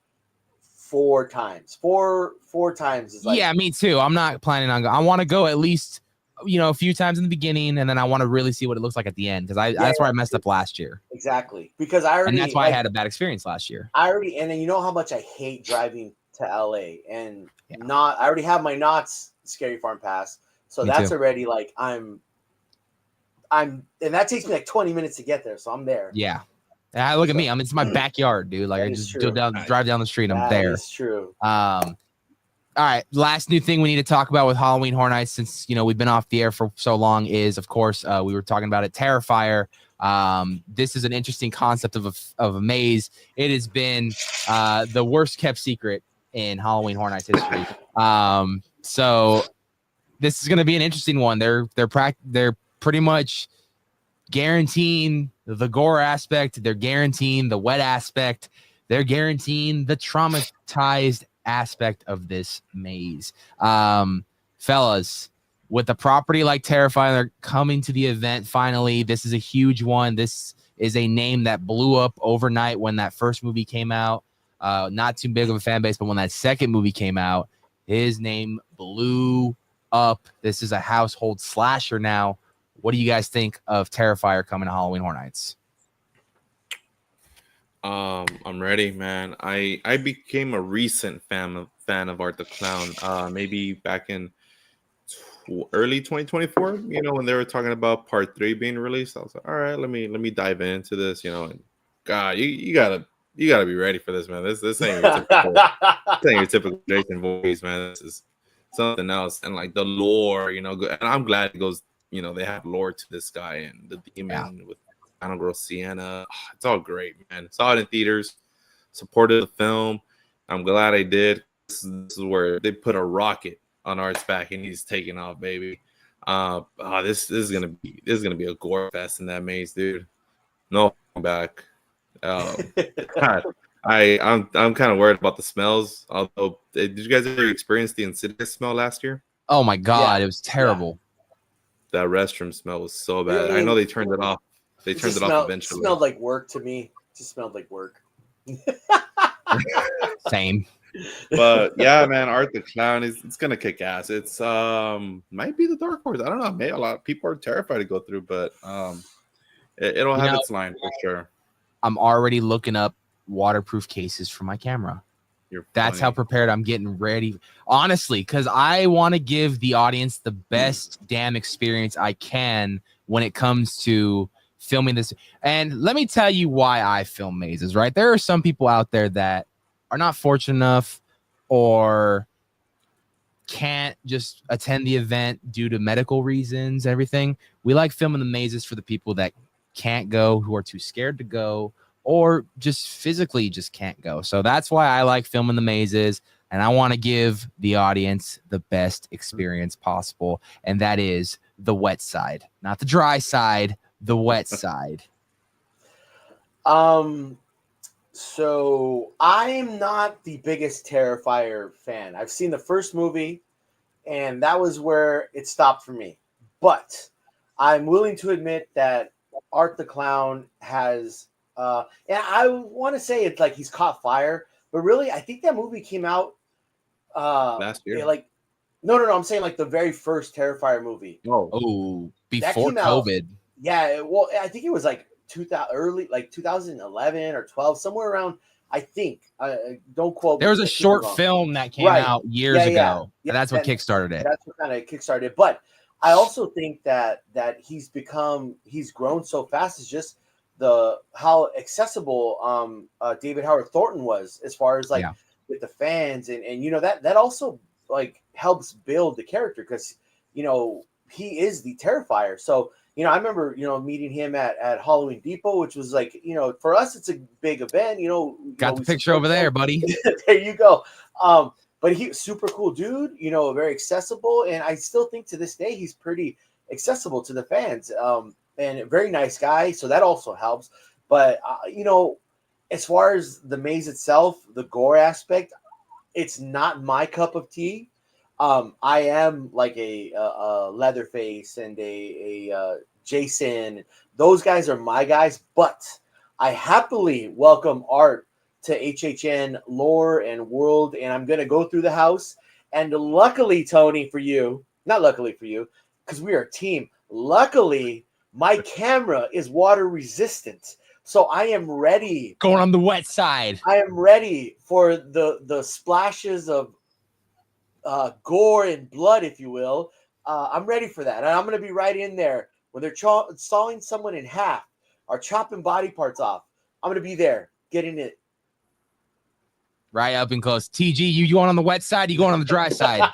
Speaker 2: 4 times. Four times is like,
Speaker 1: yeah, me too. I'm not planning on going. I want to go at least, you know, a few times in the beginning, and then I want to really see what it looks like at the end, because that's where I messed up last year.
Speaker 2: Exactly, because and
Speaker 1: that's why I had a bad experience last year.
Speaker 2: And then you know how much I hate driving to LA, and I already have my Knott's Scary Farm Pass, so that's already like and that takes me like 20 minutes to get there, so I'm there.
Speaker 1: Yeah. Look at me. It's my backyard, dude. Like I just drive down the street. I'm there.
Speaker 2: That's true.
Speaker 1: All right. Last new thing we need to talk about with Halloween Horror Nights, since we've been off the air for so long, is of course we were talking about it. Terrifier. This is an interesting concept of a maze. It has been the worst kept secret in Halloween Horror Nights history. So this is going to be an interesting one. They're pretty much guaranteeing the gore aspect, they're guaranteeing the wet aspect, they're guaranteeing the traumatized aspect of this maze. Fellas, with a property like Terrifier, they're coming to the event finally. This is a huge one. This is a name that blew up overnight when that first movie came out. Not too big of a fan base, but when that second movie came out, his name blew up. This is a household slasher now. What do you guys think of Terrifier coming to Halloween Horror Nights?
Speaker 3: I'm ready, man. I became a recent fan of Art the Clown. Maybe back in early 2024. You know, when they were talking about Part 3 being released, I was like, all right, let me dive into this. You know, and God, you gotta be ready for this, man. This ain't your typical Jason voice, man. This is something else, and like the lore, you know. And I'm glad it goes. You know, they have lore to this guy and the demon with Final Girl Sienna. Oh, it's all great, man. Saw it in theaters, supported the film. I'm glad I did. This is where they put a rocket on Art's back and he's taking off, baby. This is gonna be a gore fest in that maze, dude. No back. God, I'm kind of worried about the smells. Although, did you guys ever experience the Insidious smell last year?
Speaker 1: Oh my God, it was terrible.
Speaker 2: Yeah.
Speaker 3: That restroom smell was so bad. I know they turned it off. They turned it off eventually.
Speaker 2: It smelled like work to me. It just smelled like work.
Speaker 1: Same.
Speaker 3: But yeah, man, Art the Clown it's gonna kick ass. It's might be the dark horse. I don't know. Maybe a lot of people are terrified to go through, but it'll have its line for sure.
Speaker 1: I'm already looking up waterproof cases for my camera. That's how prepared I'm getting ready. Honestly, because I want to give the audience the best damn experience I can when it comes to filming this. And let me tell you why I film mazes, right? There are some people out there that are not fortunate enough or can't just attend the event due to medical reasons, everything. We like filming the mazes for the people that can't go, who are too scared to go, or just physically just can't go. So that's why I like filming the mazes, and I want to give the audience the best experience possible, and that is the wet side, not the dry side, the wet side.
Speaker 2: So I'm not the biggest Terrifier fan. I've seen the first movie, and that was where it stopped for me. But I'm willing to admit that Art the Clown has and I want to say it's like he's caught fire, but really I think that movie came out
Speaker 3: last year.
Speaker 2: Like no, I'm saying like the very first Terrifier movie.
Speaker 1: Oh, before COVID.
Speaker 2: Yeah, well, I think it was like 2011 or 12, somewhere around. I think. Don't quote me.
Speaker 1: There was a
Speaker 2: I could be
Speaker 1: short
Speaker 2: wrong.
Speaker 1: film that came
Speaker 2: Right.
Speaker 1: out years ago,
Speaker 2: Yeah,
Speaker 1: and that's what kickstarted it.
Speaker 2: That's what kind of kickstarted it. But I also think that he's grown so fast. Is just how accessible David Howard Thornton was, as far as like with the fans, and that also like helps build the character, because he is the Terrifier. So I remember meeting him at Halloween Depot, which was like for us it's a big event.
Speaker 1: Got the picture over there, buddy.
Speaker 2: There you go. But he's super cool dude, very accessible, and I still think to this day he's pretty accessible to the fans, and a very nice guy, so that also helps. But as far as the maze itself, the gore aspect, it's not my cup of tea. I am like a Leatherface and a Jason. Those guys are my guys, but I happily welcome Art to HHN lore and world, and I'm gonna go through the house. And luckily, Tony, for you, not luckily for you, because we are a team. Luckily, my camera is water resistant, so I am ready.
Speaker 1: Going on the wet side.
Speaker 2: I am ready for the splashes of gore and blood, if you will. I'm ready for that, and I'm gonna be right in there when they're sawing someone in half or chopping body parts off. I'm gonna be there, getting it.
Speaker 1: Right up and close. TG, you going on the wet side? You going on the dry side?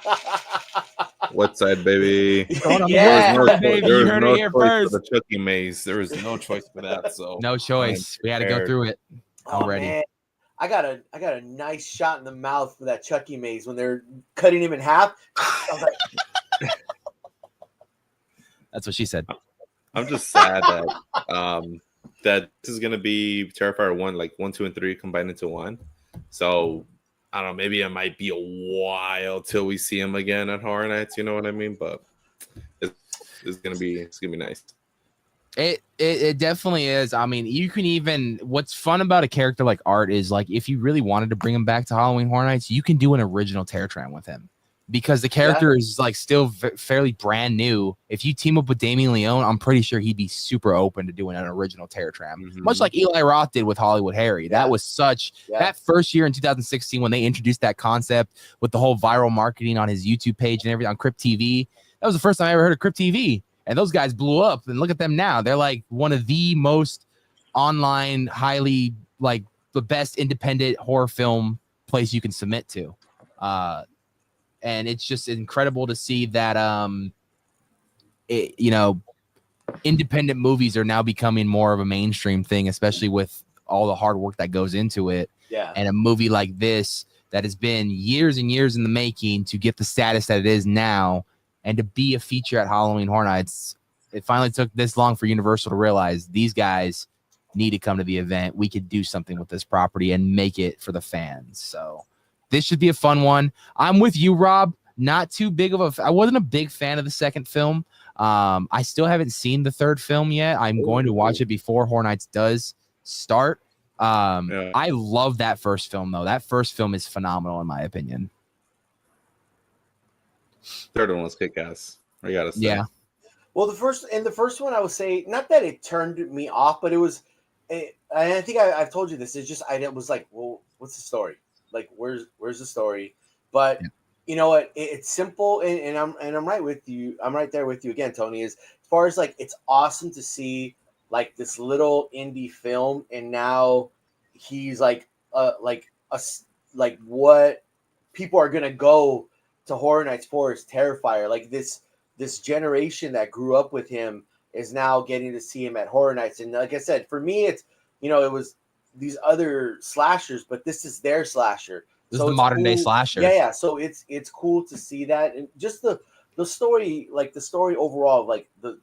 Speaker 3: Wet side, baby.
Speaker 1: Going on the wet side, baby. You heard it here first.
Speaker 3: For the Chucky maze. There was no choice for that. So
Speaker 1: no choice. We had to go through it already.
Speaker 2: Man. I got a nice shot in the mouth for that Chucky maze when they're cutting him in half. I was like,
Speaker 1: that's what she said.
Speaker 3: I'm just sad that that this is gonna be Terrifier 1, like 1, 2, and 3 combined into one. So I don't know, maybe it might be a while till we see him again at Horror Nights, you know what I mean? But it's gonna be nice.
Speaker 1: It definitely is. I mean, you can even, what's fun about a character like Art is like, if you really wanted to bring him back to Halloween Horror Nights, you can do an original Terratran with him, because the character is like still fairly brand new. If you team up with Damien Leone, I'm pretty sure he'd be super open to doing an original Terratran, much like Eli Roth did with Hollywood Harry. That was such that first year in 2016 when they introduced that concept with the whole viral marketing on his YouTube page and everything on Crypt TV. That was the first time I ever heard of Crypt TV. And those guys blew up, and look at them now. They're like one of the most online, highly, like the best independent horror film place you can submit to. And it's just incredible to see that, independent movies are now becoming more of a mainstream thing, especially with all the hard work that goes into it.
Speaker 2: Yeah.
Speaker 1: And a movie like this that has been years and years in the making to get the status that it is now, and to be a feature at Halloween Horror Nights, it finally took this long for Universal to realize these guys need to come to the event. We could do something with this property and make it for the fans. So this should be a fun one. I'm with you, Rob. Not too big of I wasn't a big fan of the second film. I still haven't seen the third film yet. I'm going to watch it before Horror Nights does start. I love that first film, though. That first film is phenomenal, in my opinion.
Speaker 3: Third one was kick ass. I gotta say.
Speaker 1: Yeah.
Speaker 2: Well, the first one, I would say, not that it turned me off, but it was. I think I've told you this. It's just I was like, well, what's the story? Like, where's the story? But you know what? It's simple, and I'm right with you. I'm right there with you again, Tony. As far as like, it's awesome to see like this little indie film, and now he's like what people are gonna go to Horror Nights for is Terrifier. Like this generation that grew up with him is now getting to see him at Horror Nights. And like I said, for me, it's it was these other slashers, but this is their slasher.
Speaker 1: This is the modern day slasher.
Speaker 2: Yeah. So it's cool to see that, and just the story, like the story overall, of like the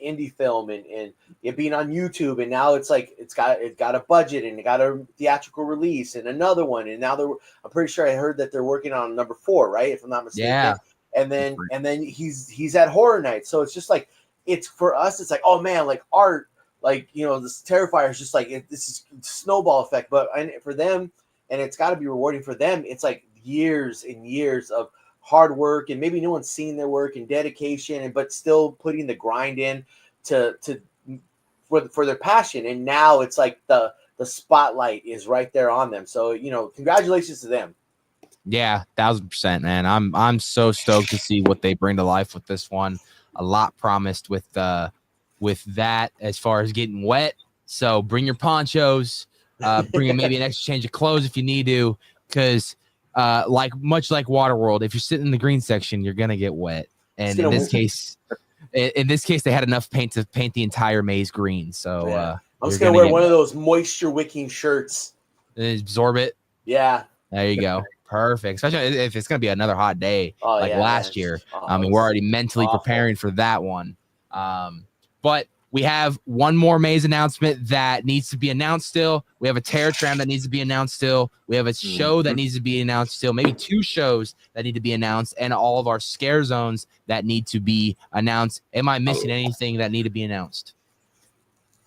Speaker 2: indie film and it being on YouTube, and now it's like it got a budget and it got a theatrical release and another one, and now I'm pretty sure I heard that they're working on number 4, right? If I'm not mistaken.
Speaker 1: Yeah.
Speaker 2: And then he's at Horror Nights, so it's just like it's for us. It's like, oh man, like Art, like this Terrifier is just like this is snowball effect, but for them, and it's got to be rewarding for them. It's like years and years of hard work, and maybe no one's seen their work and dedication, but still putting the grind in to for their passion, and now it's like the spotlight is right there on them. So congratulations to them.
Speaker 1: Yeah, 1000%, man. I'm so stoked to see what they bring to life with this one. A lot promised with that as far as getting wet. So bring your ponchos, bring maybe an extra change of clothes if you need to, because much like Waterworld, if you're sitting in the green section, you're gonna get wet. And in this case, they had enough paint to paint the entire maze green. So
Speaker 2: I'm just gonna wear one of those moisture wicking shirts.
Speaker 1: Absorb it.
Speaker 2: Yeah.
Speaker 1: There you go. Perfect. Especially if it's gonna be another hot day last year. I mean, we're already mentally preparing for that one. But we have one more maze announcement that needs to be announced still. We have a Terror Tram that needs to be announced still. We have a show that needs to be announced still. Maybe 2 shows that need to be announced, and all of our scare zones that need to be announced. Am I missing anything that need to be announced?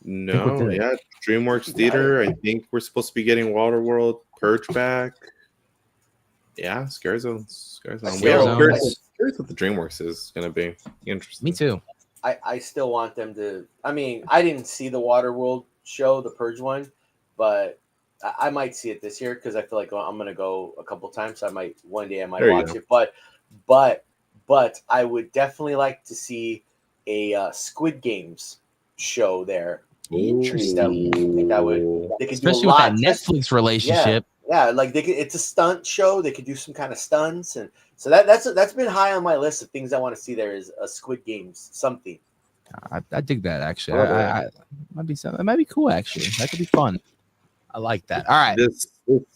Speaker 3: No, yeah. DreamWorks Theater. I think we're supposed to be getting Waterworld Purge back. Yeah, Scare Zones. Scare Zones. Curious what the DreamWorks is going to be. Interesting.
Speaker 1: Me too.
Speaker 2: I still want them to. I mean, I didn't see the Waterworld show, the Purge one, but I might see it this year because I feel like I'm going to go a couple times. So one day I might watch it. But I would definitely like to see a Squid Games show there.
Speaker 1: Interesting.
Speaker 2: I think that would. They could
Speaker 1: especially
Speaker 2: do a lot.
Speaker 1: With that Netflix relationship.
Speaker 2: Yeah, like it's a stunt show. They could do some kind of stunts, and so that's been high on my list of things I want to see. There is a Squid Games something.
Speaker 1: I dig that actually. I might be something. That might be cool actually. That could be fun. I like that. All right.
Speaker 3: This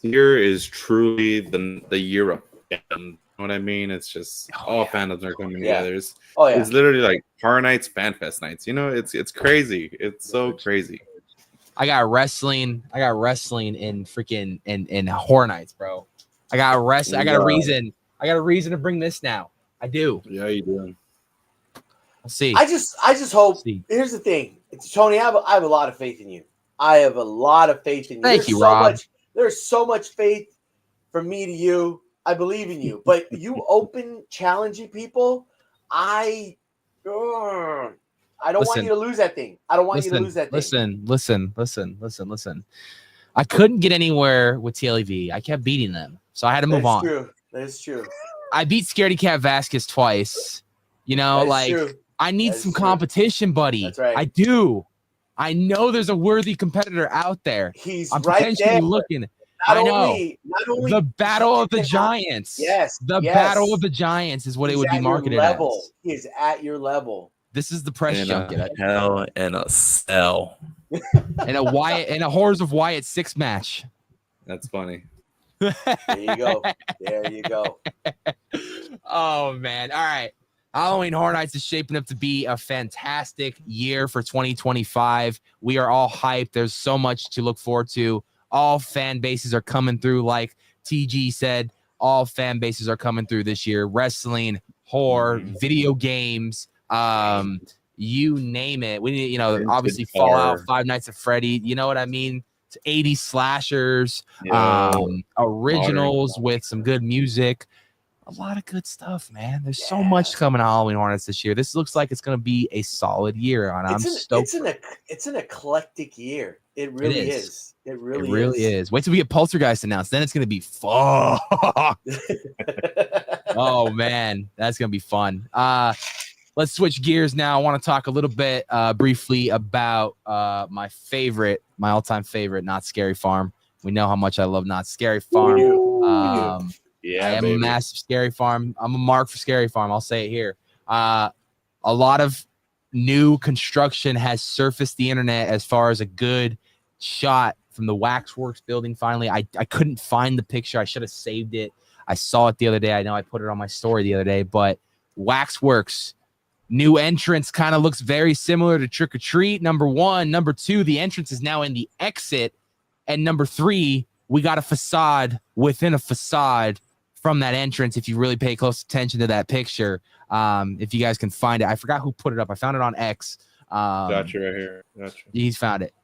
Speaker 3: year is truly the year of fandom. You know what I mean? It's just all fandoms are coming together. It's literally like Horror Nights, Fan Fest nights. It's crazy. It's so crazy.
Speaker 1: I got wrestling in freaking in Horror Nights, bro. I got a reason to bring this now. I do.
Speaker 3: Yeah, you do.
Speaker 1: I'll see.
Speaker 2: I just hope. Here's the thing, Tony. I have a lot of faith in you. I have a lot of faith in you.
Speaker 1: Thank you, Rob.
Speaker 2: There's so much faith from me to you. I believe in you. But you open challenging people. I don't want you to lose that thing. I don't want you to lose that thing.
Speaker 1: Listen. I couldn't get anywhere with TLEV. I kept beating them, so I had to move on.
Speaker 2: That's true.
Speaker 1: I beat Scaredy Cat Vasquez twice. I need some competition, buddy.
Speaker 2: That's right.
Speaker 1: I do. I know there's a worthy competitor out there.
Speaker 2: I'm right there.
Speaker 1: Looking.
Speaker 2: Not
Speaker 1: I know.
Speaker 2: only
Speaker 1: the Battle of the Giants.
Speaker 2: Yes.
Speaker 1: Battle of the Giants is what it would be marketed as.
Speaker 2: He is at your level.
Speaker 1: This is the press junket.
Speaker 4: Hell in a cell.
Speaker 1: and a Horrors of Wyatt 6 match.
Speaker 3: That's funny.
Speaker 2: There you go.
Speaker 1: Oh man. All right. Halloween Horror Nights is shaping up to be a fantastic year for 2025. We are all hyped. There's so much to look forward to. All fan bases are coming through, like TG said. All fan bases are coming through this year. Wrestling, horror, video games, you name it. We need, obviously Fallout, Five Nights at Freddy. You know what I mean? 80 slashers, originals with some good music. A lot of good stuff, man. There's so much coming to Halloween Horror Nights this year. This looks like it's going to be a solid year, and I'm stoked.
Speaker 2: It's an eclectic year. It really is. It
Speaker 1: really is. Wait till we get Poltergeist announced. Then it's going to be fun. Oh man, that's going to be fun. Let's switch gears now. I want to talk a little bit briefly about my all-time favorite, Not Scary Farm. We know how much I love Not Scary Farm. I am a massive Scary Farm. I'm a mark for Scary Farm. I'll say it here. A lot of new construction has surfaced the internet as far as a good shot from the Waxworks building. Finally, I couldn't find the picture. I should have saved it. I saw it the other day. I know I put it on my story the other day, but Waxworks new entrance kind of looks very similar to Trick or Treat. Number one. Number two, the entrance is now in the exit. And number three, we got a facade within a facade from that entrance. If you really pay close attention to that picture, if you guys can find it, I forgot who put it up. I found it on X.
Speaker 3: Got you right here. Got you.
Speaker 1: He's found it.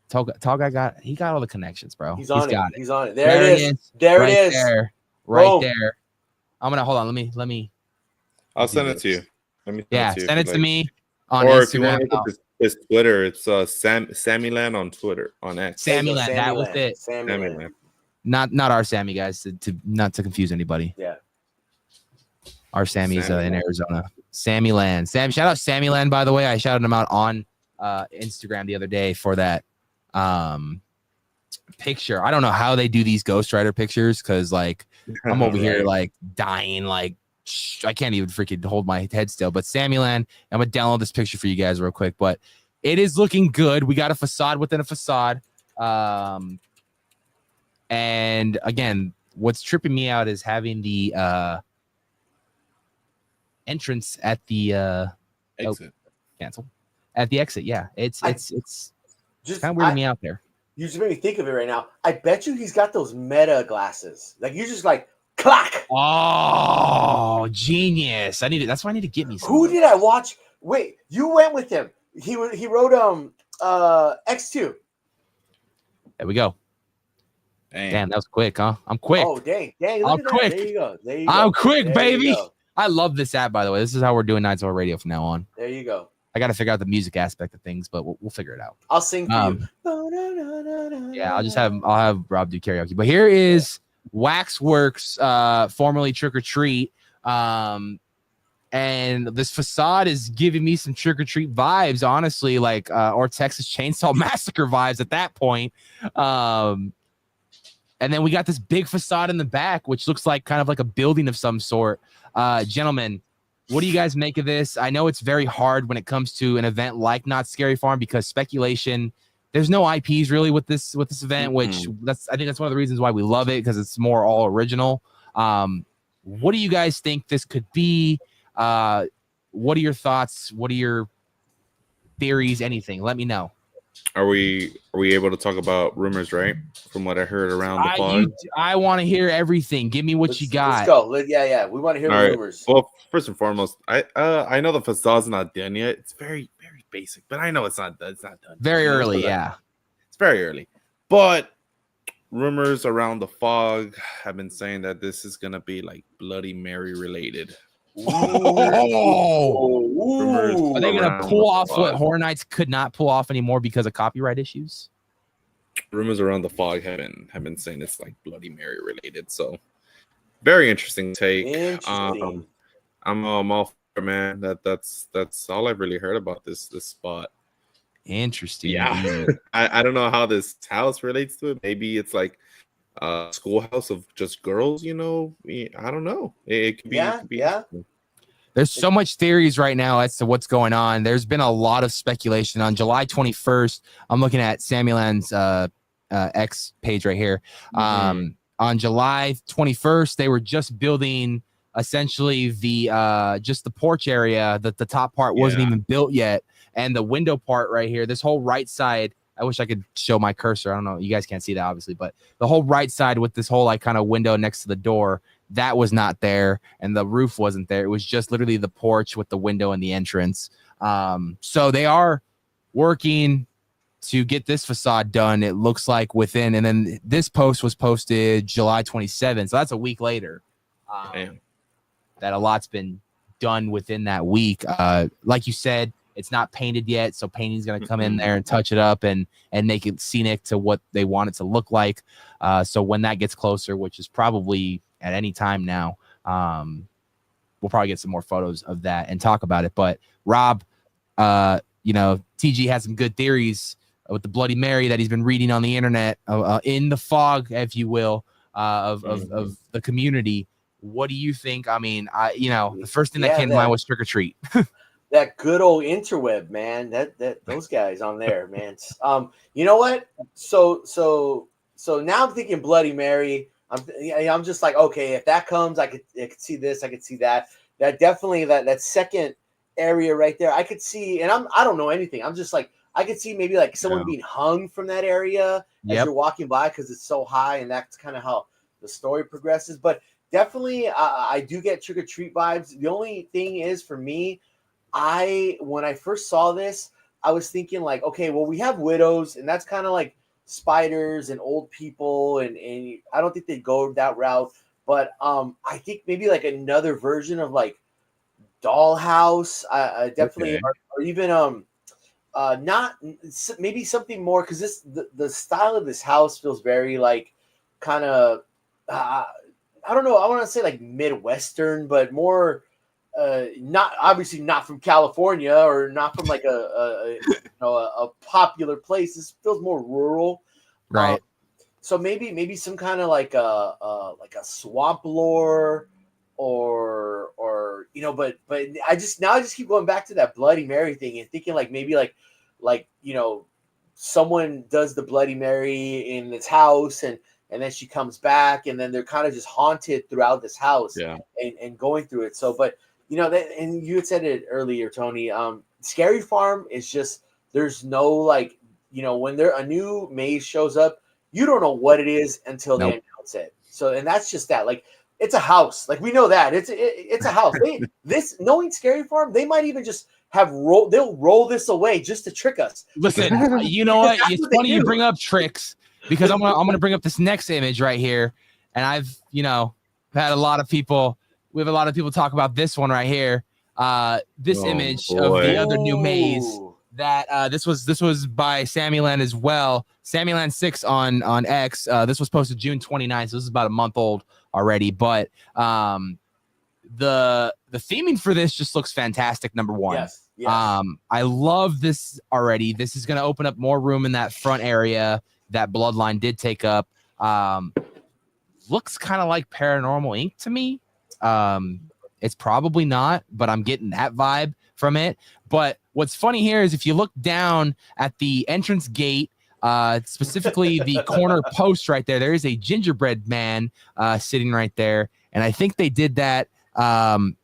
Speaker 1: Tallguy got all the connections, bro.
Speaker 2: He's on it. There it is. There it is.
Speaker 1: Right there. I'm gonna hold on. Let me.
Speaker 3: I'll send it to you.
Speaker 1: Send it to me on
Speaker 3: or
Speaker 1: Instagram.
Speaker 3: It's Twitter. It's Sammyland on Twitter on X.
Speaker 1: Sammyland, that was it.
Speaker 2: Sammyland.
Speaker 1: Not our Sammy, guys. To not to confuse anybody.
Speaker 2: Yeah.
Speaker 1: Our Sammy's in Arizona. Sammyland. Shout out Sammyland, by the way. I shouted him out on Instagram the other day for that picture. I don't know how they do these Ghost Rider pictures because like I'm over here like dying, like I can't even freaking hold my head still. But Sammyland, I'm gonna download this picture for you guys real quick. But it is looking good. We got a facade within a facade. And again, what's tripping me out is having the entrance at the
Speaker 3: Exit.
Speaker 1: Cancel at the exit. Yeah, it's
Speaker 2: Just
Speaker 1: kind of weirding me out there.
Speaker 2: You just made me think of it right now. I bet you he's got those meta glasses. Like you just like clack.
Speaker 1: Oh, genius! That's why I need to get me some.
Speaker 2: Who did I watch? Wait, you went with him. He wrote X2.
Speaker 1: There we go. Damn, that was quick, huh? I'm quick.
Speaker 2: Oh, dang.
Speaker 1: I'm quick.
Speaker 2: There you go.
Speaker 1: I'm quick, baby. I love this app, by the way. This is how we're doing Nights on Radio from now on.
Speaker 2: There you go.
Speaker 1: I got to figure out the music aspect of things, but we'll figure it out.
Speaker 2: I'll sing for you.
Speaker 1: Yeah, I'll have Rob do karaoke. But here is Waxworks, formerly Trick or Treat. And this facade is giving me some Trick or Treat vibes, honestly, like or Texas Chainsaw Massacre vibes at that point. And then we got this big facade in the back, which looks like kind of like a building of some sort. Gentlemen, what do you guys make of this? I know it's very hard when it comes to an event like Not Scary Farm because speculation. There's no IPs really with this event, which I think that's one of the reasons why we love it because it's more all original. What do you guys think this could be? What are your thoughts? What are your theories? Anything? Let me know.
Speaker 3: Are we able to talk about rumors, right? From what I heard around the pod.
Speaker 1: I want to hear everything. Give me what you got.
Speaker 2: Let's go. Yeah. We want to hear the rumors.
Speaker 3: Well, first and foremost, I know the facade's not done yet. It's very, very basic, but I know it's not done.
Speaker 1: Very early, yeah.
Speaker 3: It's very early. But rumors around the fog have been saying that this is gonna be like Bloody Mary related.
Speaker 1: Oh, are they gonna pull off what Horror Nights could not pull off anymore because of copyright issues?
Speaker 3: Rumors around the fog have been saying it's like Bloody Mary related. So very interesting take. I'm all for it, man. That's all I've really heard about this spot.
Speaker 1: Interesting.
Speaker 3: Yeah. I don't know how this house relates to it. Maybe it's like a schoolhouse of just girls, I don't know. It could be.
Speaker 2: Yeah.
Speaker 1: There's so much theories right now as to what's going on. There's been a lot of speculation. On July 21st, I'm looking at Sammyland's X page right here. On July 21st, they were just building essentially the just the porch area. That the top part wasn't even built yet, and the window part right here. This whole right side. I wish I could show my cursor. I don't know. You guys can't see that, obviously, but the whole right side with this whole like kind of window next to the door, that was not there. And the roof wasn't there. It was just literally the porch with the window and the entrance. So they are working to get this facade done. It looks like within, and then this post was posted July 27th. So that's a week later. That a lot's been done within that week. Like you said, it's not painted yet, so painting's going to come in there and touch it up and make it scenic to what they want it to look like. So when that gets closer, which is probably at any time now, we'll probably get some more photos of that and talk about it. But Rob, TG has some good theories with the Bloody Mary that he's been reading on the internet, in the fog, if you will, of the community. What do you think? I mean, the first thing that came to mind was Trick or Treat.
Speaker 2: That good old interweb, man. That those guys on there, man. You know what? So now I'm thinking Bloody Mary. I'm just like, okay, if that comes, I could see this, I could see that. That definitely that second area right there, I could see. And I don't know anything. I'm just like, I could see maybe like someone being hung from that area as you're walking by because it's so high, and that's kind of how the story progresses. But definitely, I do get Trick or Treat vibes. The only thing is for me, when I first saw this, I was thinking like, okay, well, we have widows, and that's kind of like spiders and old people, and I don't think they'd go that route. But I think maybe like another version of like Dollhouse, definitely, or even not maybe something more, because the style of this house feels very like kind of I don't know, I want to say like Midwestern, but more not obviously not from California or not from like a popular place. This feels more rural,
Speaker 1: Right.
Speaker 2: so maybe some kind of like a swamp lore, or but I just keep going back to that Bloody Mary thing and thinking like maybe like someone does the Bloody Mary in this house, and then she comes back, and then they're kind of just haunted throughout this house, and going through it. So, but and you had said it earlier, Tony. Scary Farm is just, there's no like, when a new maze shows up, you don't know what it is until they announce it. So, and that's just that. Like, it's a house. Like, we know that it's a house. Knowing Scary Farm, they might even just they'll roll this away just to trick us.
Speaker 1: Listen, you know what? It's funny you bring up tricks, because I'm gonna bring up this next image right here, and I've had a lot of people. We have a lot of people talk about this one right here. This image of the other new maze. That this was by Sammyland as well. Sammyland 6 on X. This was posted June 29th, so this is about a month old already. But the theming for this just looks fantastic. Number one,
Speaker 2: yes.
Speaker 1: I love this already. This is going to open up more room in that front area that Bloodline did take up. Looks kind of like Paranormal Inc. to me. It's probably not, but I'm getting that vibe from it. But what's funny here is if you look down at the entrance gate, specifically the corner post right there, there is a gingerbread man sitting right there. And I think they did that to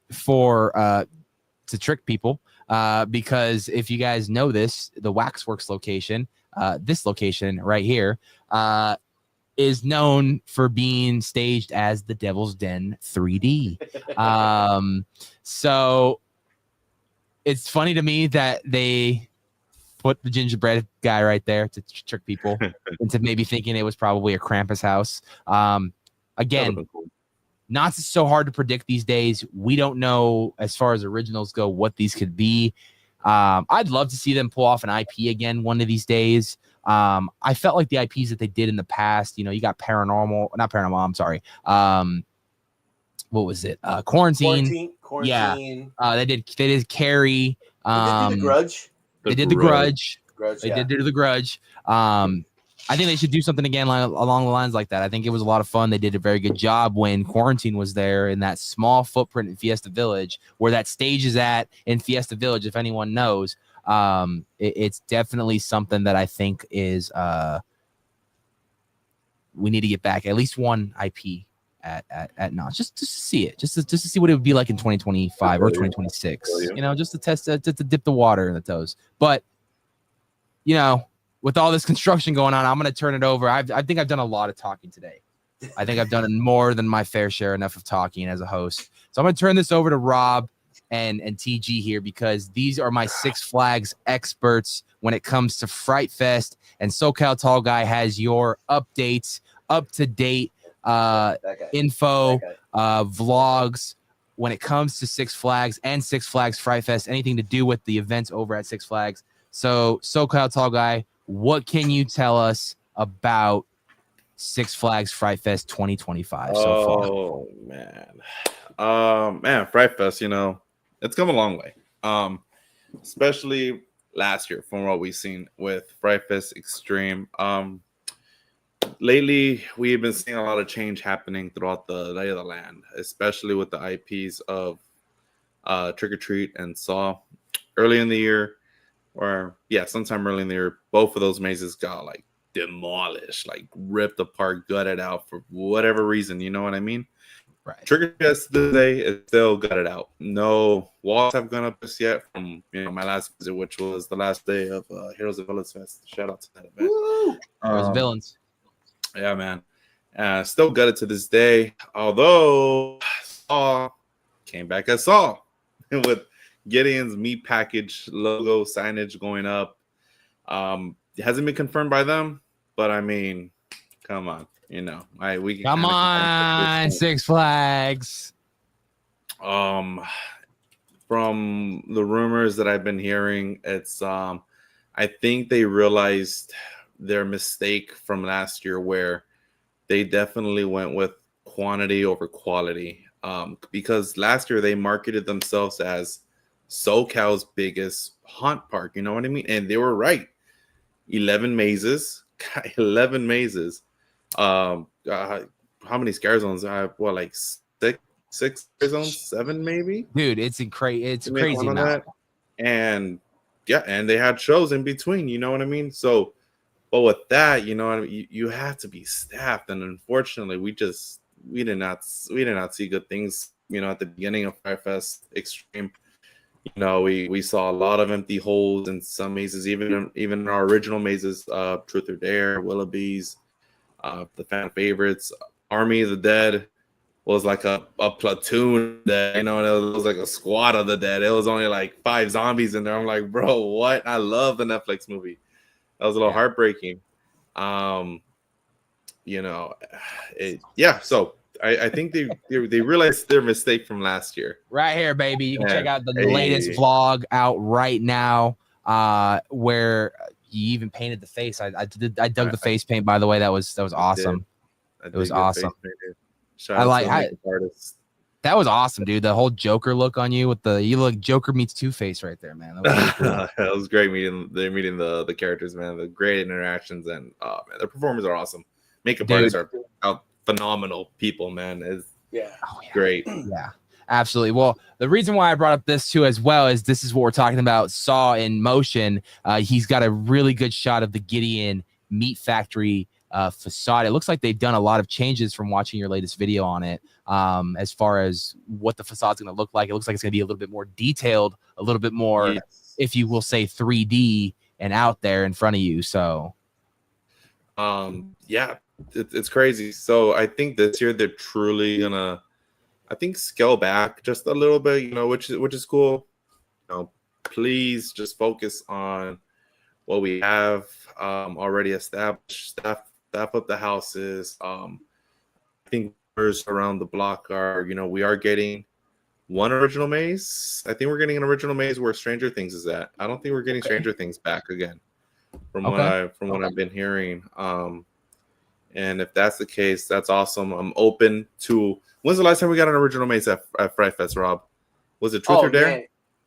Speaker 1: trick people, because if you guys know this, the Waxworks location, this location right here, is known for being staged as the Devil's Den 3D. So it's funny to me that they put the gingerbread guy right there to trick people into maybe thinking it was probably a Krampus house. Again, not so hard to predict these days. We don't know, as far as originals go, what these could be. I'd love to see them pull off an IP again one of these days. I felt like the IPs that they did in the past, you got not paranormal, I'm sorry. What was it? Quarantine. Yeah. They did Carrie.
Speaker 2: They did The Grudge.
Speaker 1: They did The Grudge. They
Speaker 2: Yeah.
Speaker 1: did do The Grudge. I think they should do something again along the lines like that. I think it was a lot of fun. They did a very good job when Quarantine was there in that small footprint in Fiesta Village, where that stage is at in Fiesta Village, if anyone knows. It's definitely something that I think is we need to get back at least one IP at Notch, just to see it, just to see what it would be like in 2025 or 2026. Just to test it, just to dip the water in the toes. But with all this construction going on, I'm going to turn it over. I think I've done a lot of talking today. I think I've done more than my fair share enough of talking as a host. So I'm going to turn this over to Rob and TG here, because these are my Six Flags experts when it comes to Fright Fest, and SoCal Tall Guy has your updates, up to date info, vlogs when it comes to Six Flags and Six Flags Fright Fest, anything to do with the events over at Six Flags. So SoCal Tall Guy, what can you tell us about Six Flags Fright Fest 2025 so far?
Speaker 3: Oh man, Fright Fest, it's come a long way. Especially last year from what we've seen with Fright Fest Extreme. Lately, we've been seeing a lot of change happening throughout the lay of the land, especially with the IPs of Trick or Treat and Saw. Early in the year, sometime early in the year, both of those mazes got like demolished, like ripped apart, gutted out for whatever reason. You know what I mean?
Speaker 1: Right.
Speaker 3: Trick or Treat today is still gutted out. No walls have gone up just yet from my last visit, which was the last day of Heroes of Villains Fest. Shout out to that event.
Speaker 1: Heroes of Villains.
Speaker 3: Yeah, man. Still gutted to this day. Although Saw came back as Saw with Gideon's meat package logo signage going up. It hasn't been confirmed by them, but I mean, come on, we can
Speaker 1: come on, Six Flags.
Speaker 3: From the rumors that I've been hearing, it's I think they realized their mistake from last year, where they definitely went with quantity over quality. Because last year they marketed themselves as SoCal's biggest haunt park. You know what I mean? And they were right. 11 mazes, 11 mazes. How many scare zones? I have what, like six scare zones, 7 maybe.
Speaker 1: Dude, it's a crazy amount.
Speaker 3: That. And yeah, and they had shows in between. You know what I mean? So, but with that, you know what I mean, you have to be staffed, and unfortunately, we did not see good things. You know, at the beginning of Firefest Extreme, you know, we saw a lot of empty holes in some mazes, even in our original mazes, Truth or Dare, Willoughby's, the fan favorites, Army of the Dead was like a platoon that, you know, it was like a squad of the dead. It was only like 5 zombies in there. I'm like, bro, what? I love the Netflix movie. That was a little heartbreaking. You know, so I think they realized their mistake from last year.
Speaker 1: Right here, baby. You can check out the latest vlog out right now, where you even painted the face. I dug the face paint, by the way. That was awesome. It was awesome. That was awesome, dude. The whole Joker look on you you look Joker meets Two-Face right there, man. That was, really cool.
Speaker 3: That was great meeting the characters, man. The great interactions, and man, their performers are awesome. Makeup artists are phenomenal people, man. Great.
Speaker 1: Yeah, absolutely. Well, the reason why I brought up this too as well is this is what we're talking about. Saw in motion. He's got a really good shot of the Gideon Meat Factory facade. It looks like they've done a lot of changes from watching your latest video on it, as far as what the facade's going to look like. It looks like it's going to be a little bit more detailed, a little bit more, if you will say, 3D and out there in front of you. So
Speaker 3: yeah, it's crazy. So I think this year they're truly gonna, I think, scale back just a little bit, you know, which is cool. You know, please just focus on what we have already established. Staff up the houses. I think around the block are, you know, we are getting one original maze. I think we're getting an original maze where Stranger Things is at. I don't think we're getting Stranger Things back again, from what I've been hearing. And if that's the case, that's awesome. I'm open to. When's the last time we got an original maze at Fright Fest, Rob? Was it Truth or Dare?
Speaker 2: Man.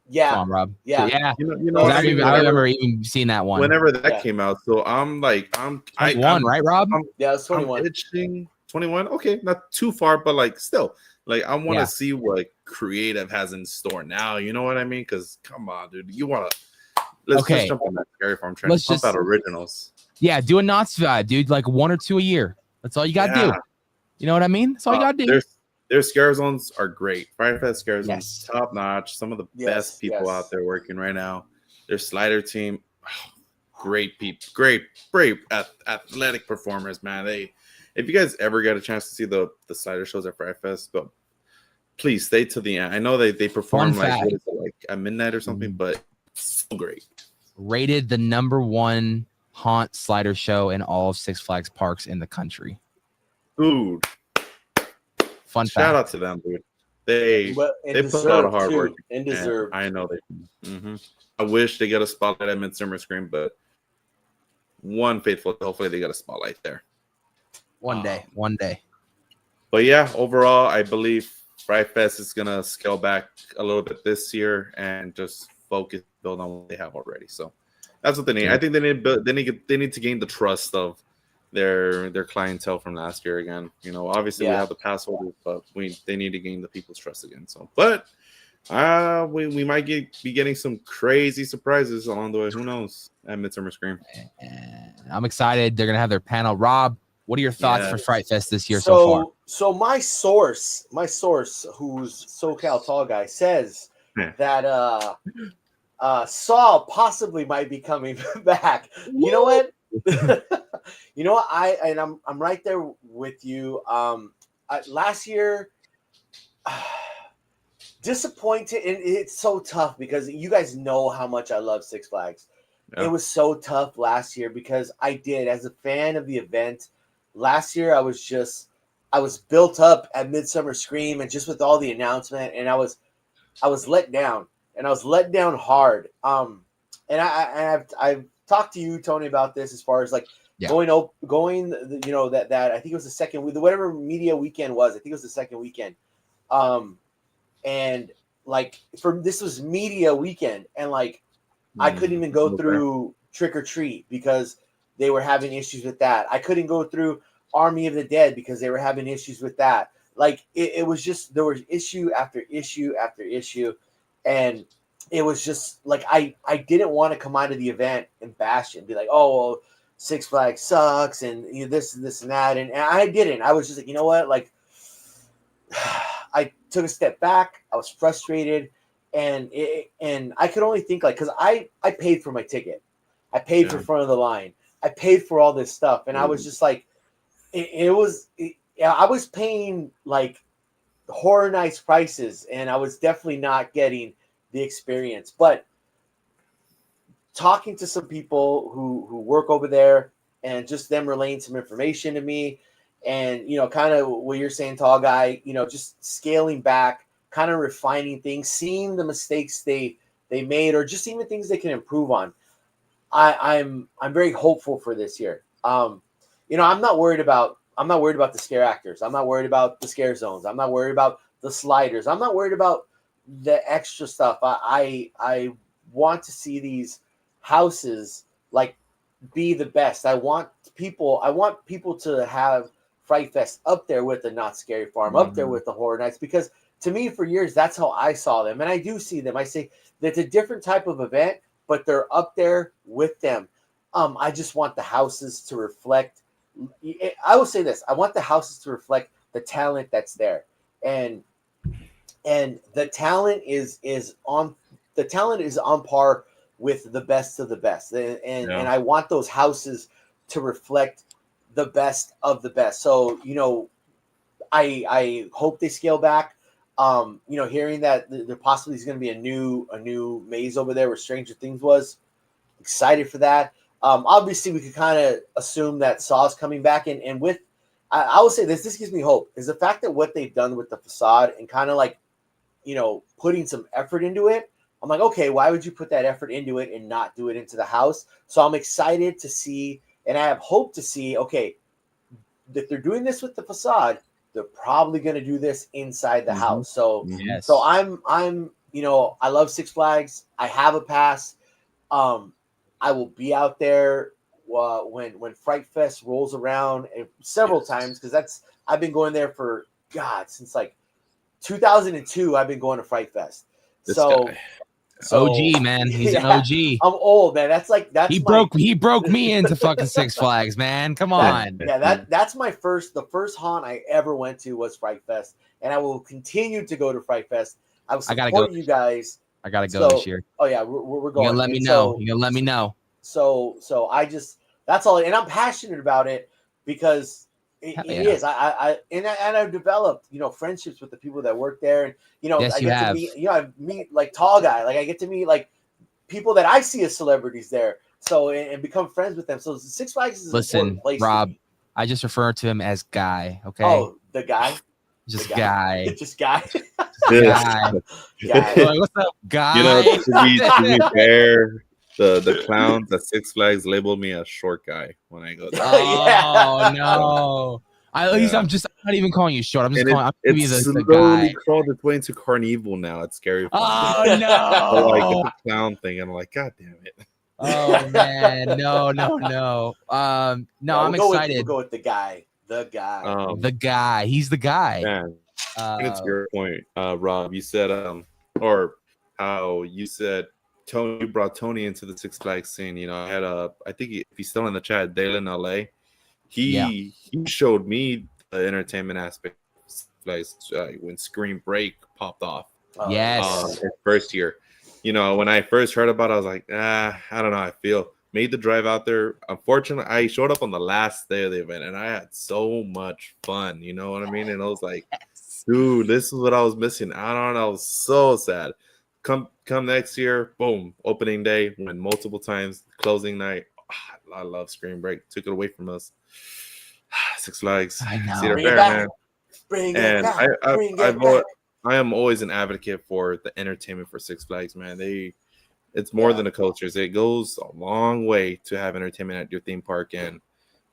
Speaker 2: Yeah.
Speaker 1: Come on, Rob.
Speaker 2: Yeah.
Speaker 3: You know
Speaker 1: I remember even seeing that one.
Speaker 3: Whenever that came out. So I'm
Speaker 1: 21, right, Rob?
Speaker 2: Yeah, it's 21.
Speaker 3: 21. Okay, not too far, but like still, like I want to see what creative has in store now. You know what I mean? Because come on, dude, you want to let's jump on that Scary Farm trend. Let's pump out originals.
Speaker 1: Yeah, do a Knott's vibe, dude. Like 1 or 2 a year. That's all you gotta do. You know what I mean? That's all you gotta do.
Speaker 3: Their scare zones are great. Fright Fest scare zones, top notch. Some of the best people out there working right now. Their slider team, great people, great athletic performers, man. If you guys ever get a chance to see the slider shows at Fright Fest, but please stay to the end. I know they perform like at midnight or something, but it's so great.
Speaker 1: Rated the #1 haunt slider show in all of Six Flags parks in the country.
Speaker 3: Dude.
Speaker 1: Fun
Speaker 3: Shout out to them, dude. They put a lot of hard work.
Speaker 2: And deserve.
Speaker 3: I know they. Mm-hmm. I wish they got a spotlight at MIDSUMMER Scream, but one faithful. Hopefully, they got a spotlight there.
Speaker 1: One day.
Speaker 3: But yeah, overall, I believe Fright Fest is gonna scale back a little bit this year and just build on what they have already. So that's what they need. I think they need to gain the trust of their clientele from last year again. You know, obviously we have the pass holders, but they need to gain the people's trust again. So, but we might be getting some crazy surprises along the way. Who knows at MIDSUMMER Scream?
Speaker 1: I'm excited. They're gonna have their panel. Rob, what are your thoughts for Fright Fest this year so far?
Speaker 2: So my source, who's SoCal Tallguy, says that Saw possibly might be coming back. You know what? You know what? I'm right there with you. Last year, disappointed, and it's so tough because you guys know how much I love Six Flags. Yeah. It was so tough last year because as a fan of the event, last year I was built up at MIDSUMMER Scream and just with all the announcement, and I was let down, and I was let down hard. And talk to you, Tony, about this as far as like
Speaker 1: Yeah.
Speaker 2: going, you know, that I think it was the second, whatever media weekend was. I think it was the second weekend. And like this was media weekend, and like I couldn't even go through Trick or Treat because they were having issues with that. I couldn't go through Army of the Dead because they were having issues with that. Like it was just, there was issue after issue after issue, and it was just like I didn't want to come out of the event and bash it and be like, oh, well, Six Flags sucks and you know, this and that, and I didn't. I was just like, you know what, like I took a step back. I was frustrated, and I could only think like, because I paid for my ticket, I paid for front of the line, I paid for all this stuff, and I was just like, I was paying like Horror Nights prices, and I was definitely not getting the experience. But talking to some people who work over there, and just them relaying some information to me, and you know, kind of what you're saying, Tall Guy, you know, just scaling back, kind of refining things, seeing the mistakes they made, or just even things they can improve on. I'm very hopeful for this year. You know, I'm not worried about the scare actors. I'm not worried about the scare zones. I'm not worried about the sliders. I'm not worried about the extra stuff. I want to see these houses like be the best. I want people to have Fright Fest up there with the Not Scary Farm, up there with the Horror Nights, because to me, for years, that's how I saw them. And I do see them. I say that's a different type of event, but they're up there with them. I just want the houses to reflect. I will say this: I want the houses to reflect the talent that's there, and the talent is on par with the best of the best, and I want those houses to reflect the best of the best. So you know, I hope they scale back. You know, hearing that there possibly is going to be a new maze over there where Stranger Things was, excited for that. Obviously, we could kind of assume that Saw's coming back, and with I will say this gives me hope, is the fact that what they've done with the facade and kind of like, you know, putting some effort into it. I'm like, okay, why would you put that effort into it and not do it into the house? So I'm excited to see, and I have hope to see, okay, if they're doing this with the facade, they're probably going to do this inside the house. So, so I'm, you know, I love Six Flags. I have a pass. I will be out there when Fright Fest rolls around several times, because I've been going there for since like 2002. I've been going to Fright Fest. So
Speaker 1: OG, man, he's an OG.
Speaker 2: I'm old, man. That's
Speaker 1: he broke me into fucking Six Flags, man. Come on.
Speaker 2: That's the first haunt I ever went to was Fright Fest, and I will continue to go to Fright Fest. I will support you guys.
Speaker 1: I gotta go this year.
Speaker 2: Oh yeah, we're going.
Speaker 1: You're gonna let me know. You're gonna let me know.
Speaker 2: So that's all, and I'm passionate about it because it is. I've developed, you know, friendships with the people that work there, and you know, I get to meet, you know, I meet like Tall Guy, like I get to meet like people that I see as celebrities there. So and become friends with them. So Six Flags is an important place.
Speaker 1: Rob, I just refer to him as Guy. Okay.
Speaker 2: Oh, the guy.
Speaker 1: Just Guy.
Speaker 2: Just Guy.
Speaker 1: Guy. Like, what's up, Guy?
Speaker 3: You know, to be fair, the clowns at Six Flags labeled me a short guy when I go there.
Speaker 1: Oh no! I'm not even calling you short. I'm just calling you the guy.
Speaker 3: Crawled its way into Carnival now. It's scary.
Speaker 1: Oh no!
Speaker 3: Like it's a clown thing, and I'm like, God damn it!
Speaker 1: Oh man, no. I'm excited.
Speaker 2: We'll go with the guy. The
Speaker 1: guy. He's the guy.
Speaker 3: Man, it's your point, Rob. You said, or how you said. Tony, you brought Tony into the Six Flags scene. You know, I had I think if he's still in the chat, Dale in LA. He showed me the entertainment aspect of Six Flags when Scream Break popped off.
Speaker 1: Yes,
Speaker 3: his first year. You know, when I first heard about it, I was like, I don't know how I feel. Made the drive out there. Unfortunately, I showed up on the last day of the event, and I had so much fun. You know what I mean? And I was like, dude, this is what I was missing out on. I was so sad. Come next year, boom, opening day, went multiple times, closing night. I love Scream Break. Took it away from us. Six Flags.
Speaker 1: I know.
Speaker 3: Cedar Fair, man. And I am always an advocate for the entertainment for Six Flags, man. It's more than the coasters. It goes a long way to have entertainment at your theme park. And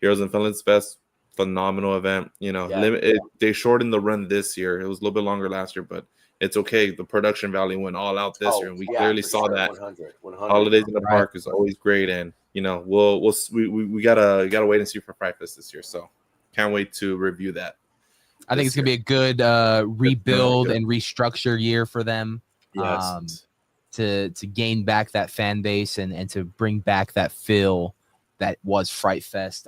Speaker 3: Heroes in Finland's Fest, phenomenal event. They shortened the run this year. It was a little bit longer last year, but it's okay. The production value went all out this year, and we clearly saw that.
Speaker 2: 100.
Speaker 3: Holidays in the Park is always great, and we gotta wait and see for Fright Fest this year. So can't wait to review that.
Speaker 1: I think it's gonna be a good rebuild and restructure year for them.
Speaker 3: Yes.
Speaker 1: To gain back that fan base and to bring back that feel that was Fright Fest.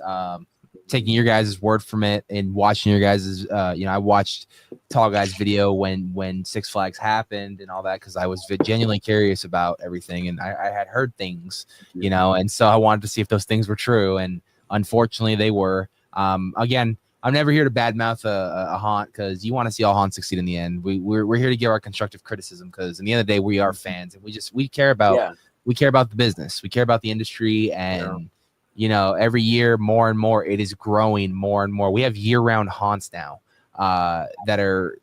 Speaker 1: Taking your guys' word from it and watching your guys' I watched Tallguy's video when Six Flags happened and all that, because I was genuinely curious about everything, and I had heard things, and so I wanted to see if those things were true, and unfortunately they were. Again, I'm never here to badmouth a haunt, because you want to see all haunts succeed in the end. We're here to give our constructive criticism, because in the end of the day, we are fans, and we care about the business, we care about the industry, and every year more and more it is growing more and more. We have year-round haunts now that are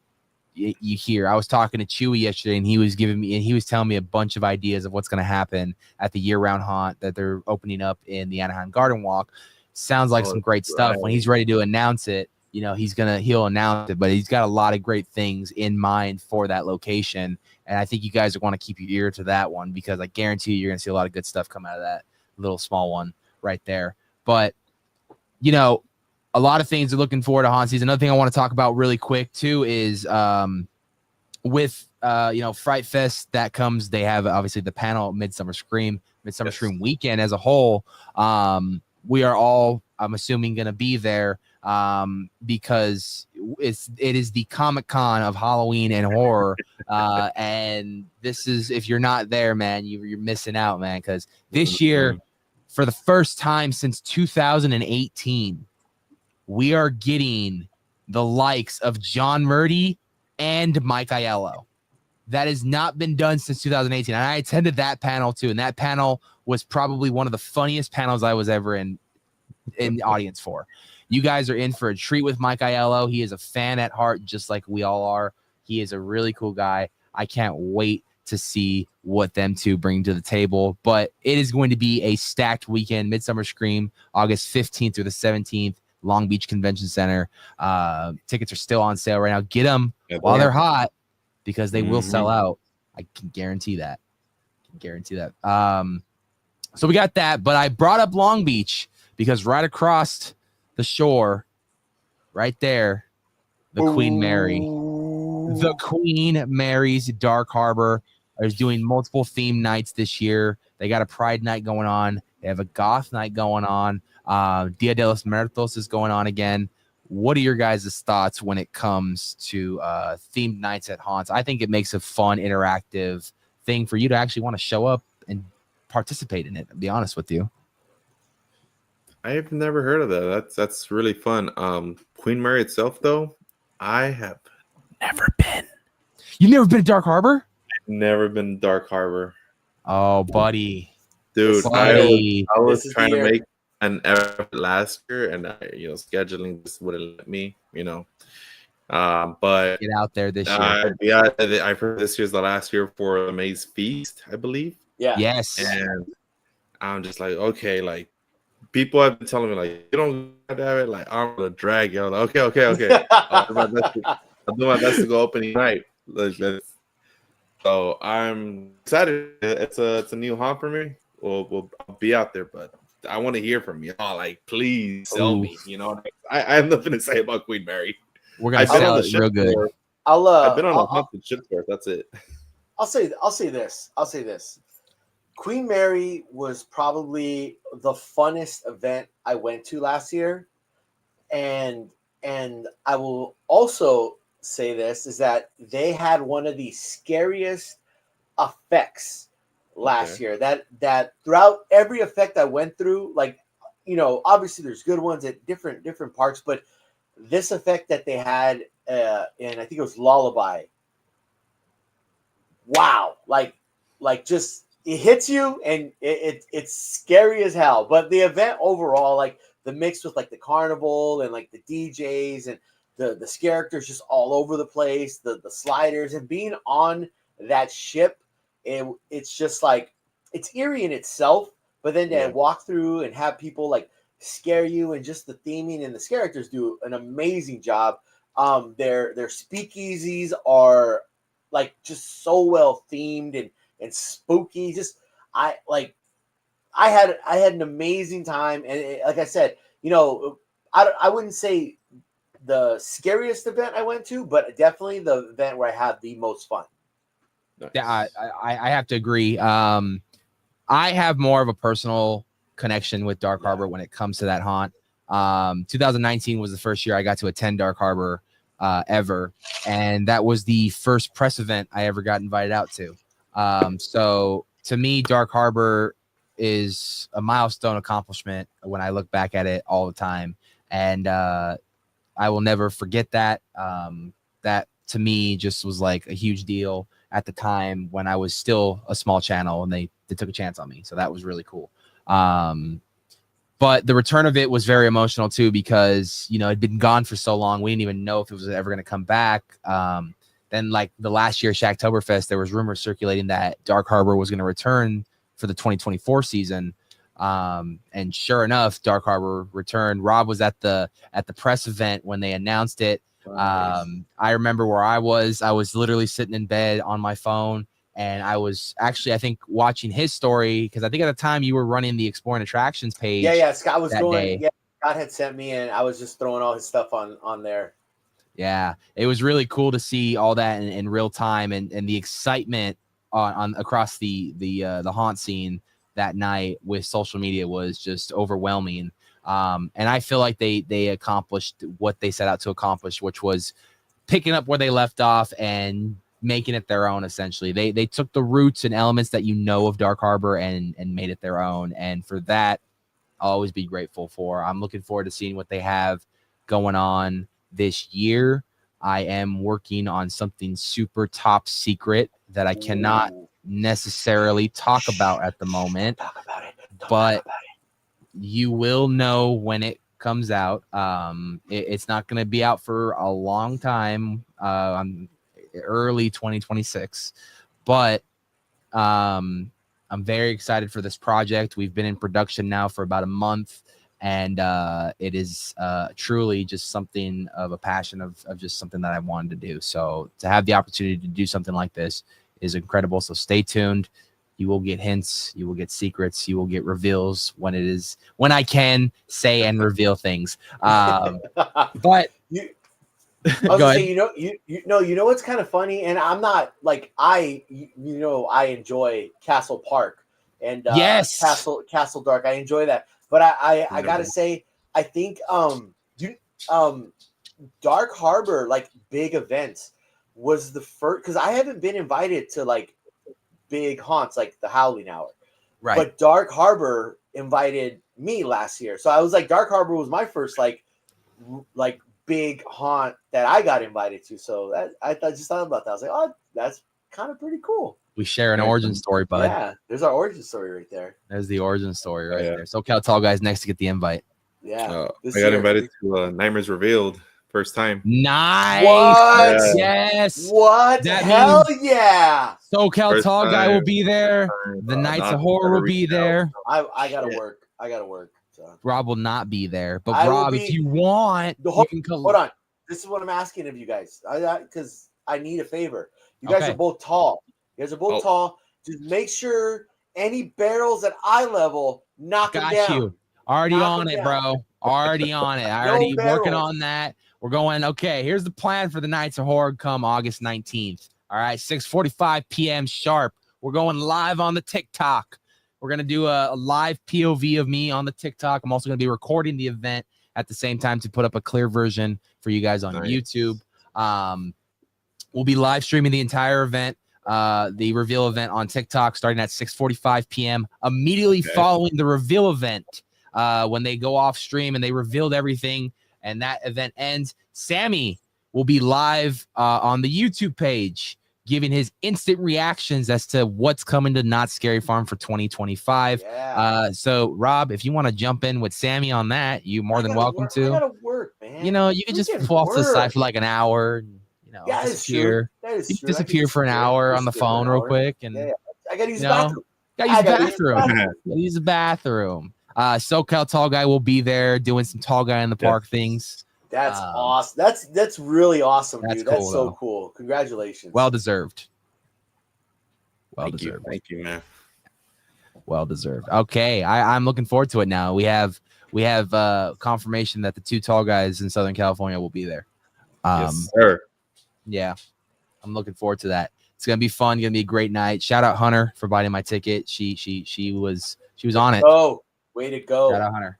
Speaker 1: you hear. I was talking to Chewy yesterday, and he was telling me a bunch of ideas of what's going to happen at the year-round haunt that they're opening up in the Anaheim Garden Walk. Sounds like some great stuff. When he's ready to announce it, he'll announce it, but he's got a lot of great things in mind for that location. And I think you guys want to keep your ear to that one, because I guarantee you're going to see a lot of good stuff come out of that little small one right there. But, a lot of things are looking forward to haunt season. Another thing I want to talk about really quick too is with Fright Fest that comes, they have obviously the panel Midsummer Scream weekend as a whole. We are all, I'm assuming, going to be there because it is the Comic-Con of Halloween and horror. And this is, if you're not there, man, you're missing out, man, because this year, for the first time since 2018, we are getting the likes of John Murdy and Mike Aiello. That has not been done since 2018. And I attended that panel too. And that panel was probably one of the funniest panels I was ever in the audience for. You guys are in for a treat with Mike Aiello. He is a fan at heart, just like we all are. He is a really cool guy. I can't wait to see what them two bring to the table. But it is going to be a stacked weekend. Midsummer Scream, August 15th through the 17th, Long Beach Convention Center. Tickets are still on sale right now. Get them while they're hot, because they will sell out. I can guarantee that. So we got that, but I brought up Long Beach because right across the shore, right there, the Queen Mary's Dark Harbor is doing multiple theme nights this year. They got a Pride night going on. They have a Goth night going on. Dia de los Muertos is going on again. What are your guys' thoughts when it comes to themed nights at haunts? I think it makes a fun, interactive thing for you to actually want to show up and participate in it, to be honest with you.
Speaker 3: I've never heard of that. That's really fun. Queen Mary itself, though, I have never been.
Speaker 1: You've never been to Dark Harbor?
Speaker 3: I've never been to Dark Harbor.
Speaker 1: Oh, buddy.
Speaker 3: Dude, I was trying to make an effort last year, and scheduling just wouldn't let me, but
Speaker 1: get out there this year.
Speaker 3: I've heard this year's the last year for the Maze Feast, I believe.
Speaker 2: Yeah.
Speaker 1: Yes.
Speaker 3: And I'm just like, okay, like people have been telling me like, you don't have to have it. Like, I'm gonna drag you. Like, okay. I'll do my best to go opening night. So I'm excited. It's a new haunt for me. We'll be out there, but I want to hear from you. Oh, like, please sell me. I have nothing to say about Queen Mary.
Speaker 1: We're gonna sell it real good.
Speaker 3: I've been on a haunted ship tour. That's it.
Speaker 2: I'll say this. Queen Mary was probably the funnest event I went to last year, and I will also say this is that they had one of the scariest effects last year. That throughout every effect I went through, like, obviously there's good ones at different parks, but this effect that they had and I think it was Lullaby. Wow, like just it hits you and it's scary as hell. But the event overall, like the mix with like the carnival and like the DJs and the characters just all over the place, the sliders, and being on that ship, it's just like it's eerie in itself, but then to walk through and have people like scare you, and just the theming and the characters do an amazing job. Their speakeasies are like just so well themed and spooky. Just I had an amazing time, and like I said, I wouldn't say the scariest event I went to, but definitely the event where I had the most fun.
Speaker 3: Nice.
Speaker 1: Yeah, I have to agree. I have more of a personal connection with Dark Harbor when it comes to that haunt. 2019 was the first year I got to attend Dark Harbor ever, and that was the first press event I ever got invited out to. So to me, Dark Harbor is a milestone accomplishment when I look back at it all the time, and I will never forget that. That to me just was like a huge deal at the time when I was still a small channel, and they took a chance on me. So that was really cool. But the return of it was very emotional too, because, it'd been gone for so long. We didn't even know if it was ever going to come back. Then like the last year Shacktoberfest, there was rumors circulating that Dark Harbor was going to return for the 2024 season. And sure enough, Dark Harbor returned. Rob was at the press event when they announced it.
Speaker 2: Nice.
Speaker 1: I remember where I was literally sitting in bed on my phone, and I was actually, I think, watching his story, because I think at the time you were running the Exploring Attractions page.
Speaker 2: Yeah, Scott was
Speaker 1: that day.
Speaker 2: Yeah, Scott had sent me, and I was just throwing all his stuff on there.
Speaker 1: Yeah, it was really cool to see all that in real time, and the excitement on across the haunt scene that night with social media was just overwhelming. And I feel like they accomplished what they set out to accomplish, which was picking up where they left off and making it their own. Essentially, they took the roots and elements that of Dark Harbor and made it their own. And for that, I'll always be grateful for. I'm looking forward to seeing what they have going on this year. I am working on something super top secret that I cannot necessarily talk about at the moment.
Speaker 2: Don't talk about it.
Speaker 1: But you will know when it comes out. It's not going to be out for a long time. Early 2026, but I'm very excited for this project. We've been in production now for about a month, and it is truly just something of a passion of just something that I wanted to do. So to have the opportunity to do something like this is incredible. So stay tuned. You will get hints, you will get secrets, you will get reveals when I can say and reveal things. But
Speaker 2: I was gonna say, you know what's kind of funny, and I'm not like I enjoy Castle Park and
Speaker 1: yes,
Speaker 2: Castle Dark. I enjoy that, but I gotta say, I think Dark Harbor, like big events, was the first, because I haven't been invited to like big haunts like the Howling Hour,
Speaker 1: right?
Speaker 2: But Dark Harbor invited me last year, so I was like, Dark Harbor was my first like big haunt that I got invited to. So that I just thought about that. I was like, oh, that's kind of pretty cool.
Speaker 1: We share an origin story, bud.
Speaker 2: Yeah, there's our origin story right there.
Speaker 1: There's the origin story right there. SoCal Tallguy's next to get the invite.
Speaker 2: Yeah,
Speaker 3: I got invited to Nightmares Revealed first time.
Speaker 1: Nice.
Speaker 2: What?
Speaker 1: Yes.
Speaker 2: What?
Speaker 1: That
Speaker 2: Hell yeah.
Speaker 1: SoCal Tallguy will be there. The Nights of Horror will be there.
Speaker 2: I gotta work. So.
Speaker 1: Rob will not be there, but Rob, if you want, you can come.
Speaker 2: Hold on. This is what I'm asking of you guys, because I need a favor. You guys are both tall. Tall. Just make sure any barrels at eye level, knock them down.
Speaker 1: You. Already on it, bro. Already on it. I already working on that. We're going, okay, here's the plan for the Nights of Horror come August 19th. All right, 6:45 p.m. sharp. We're going live on the TikTok. We're going to do a live POV of me on the TikTok. I'm also going to be recording the event at the same time to put up a clear version for you guys on YouTube. We'll be live streaming the entire event, the reveal event on TikTok, starting at 6:45 p.m. Immediately following the reveal event, when they go off stream and they revealed everything and that event ends, Sammy will be live on the YouTube page, giving his instant reactions as to what's coming to Not Scary Farm for 2025.
Speaker 2: Yeah.
Speaker 1: So, Rob, if you want to jump in with Sammy on that, you're more than welcome to.
Speaker 2: I gotta work, man.
Speaker 1: You can just pull off to the side for like an hour.
Speaker 2: That is true.
Speaker 1: You disappear for an hour on the phone real quick, and
Speaker 2: I gotta use the bathroom.
Speaker 1: Gotta use the bathroom. Gotta use the bathroom. SoCal Tall Guy will be there doing some Tallguy in the Park things.
Speaker 2: That's awesome. That's really awesome, dude. That's
Speaker 1: cool,
Speaker 2: so
Speaker 1: though.
Speaker 2: cool. Congratulations.
Speaker 1: Well deserved.
Speaker 3: Thank you, man.
Speaker 1: Well deserved. Okay, I'm looking forward to it now. We have confirmation that the 2 tall guys in Southern California will be there.
Speaker 3: Yes, sir.
Speaker 1: Yeah, I'm looking forward to that. It's gonna be fun. Gonna be a great night. Shout out Hunter for buying my ticket. She was on it.
Speaker 2: Oh, way to go!
Speaker 1: Shout out Hunter.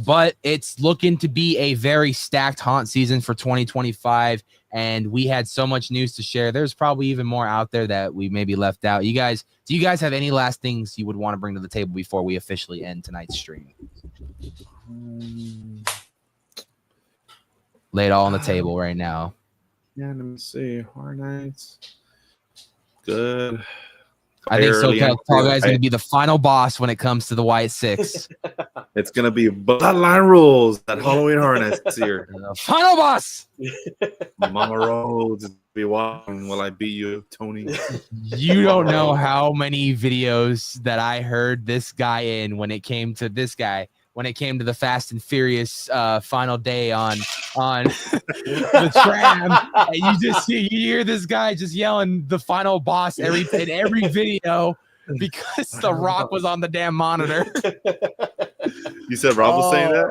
Speaker 1: But it's looking to be a very stacked haunt season for 2025, and we had so much news to share. There's probably even more out there that we maybe left out. Do you guys have any last things you would want to bring to the table before we officially end tonight's stream? Lay it all on the table right now.
Speaker 3: Yeah, let me see. Horror Nights. Good.
Speaker 1: I think SoCal Tall Guy is going to be the final boss when it comes to the White Six.
Speaker 3: It's going to be Bloodline Rules at Halloween Horror Nights this year.
Speaker 1: Final boss.
Speaker 3: Mama Rhodes be watching while I beat you, Tony.
Speaker 1: You don't know how many videos that I heard this guy in when it came to this guy. When it came to the Fast and Furious final day on the tram, and you hear this guy just yelling the final boss in every video because The Rock was on the damn monitor.
Speaker 3: You said Rob was saying that?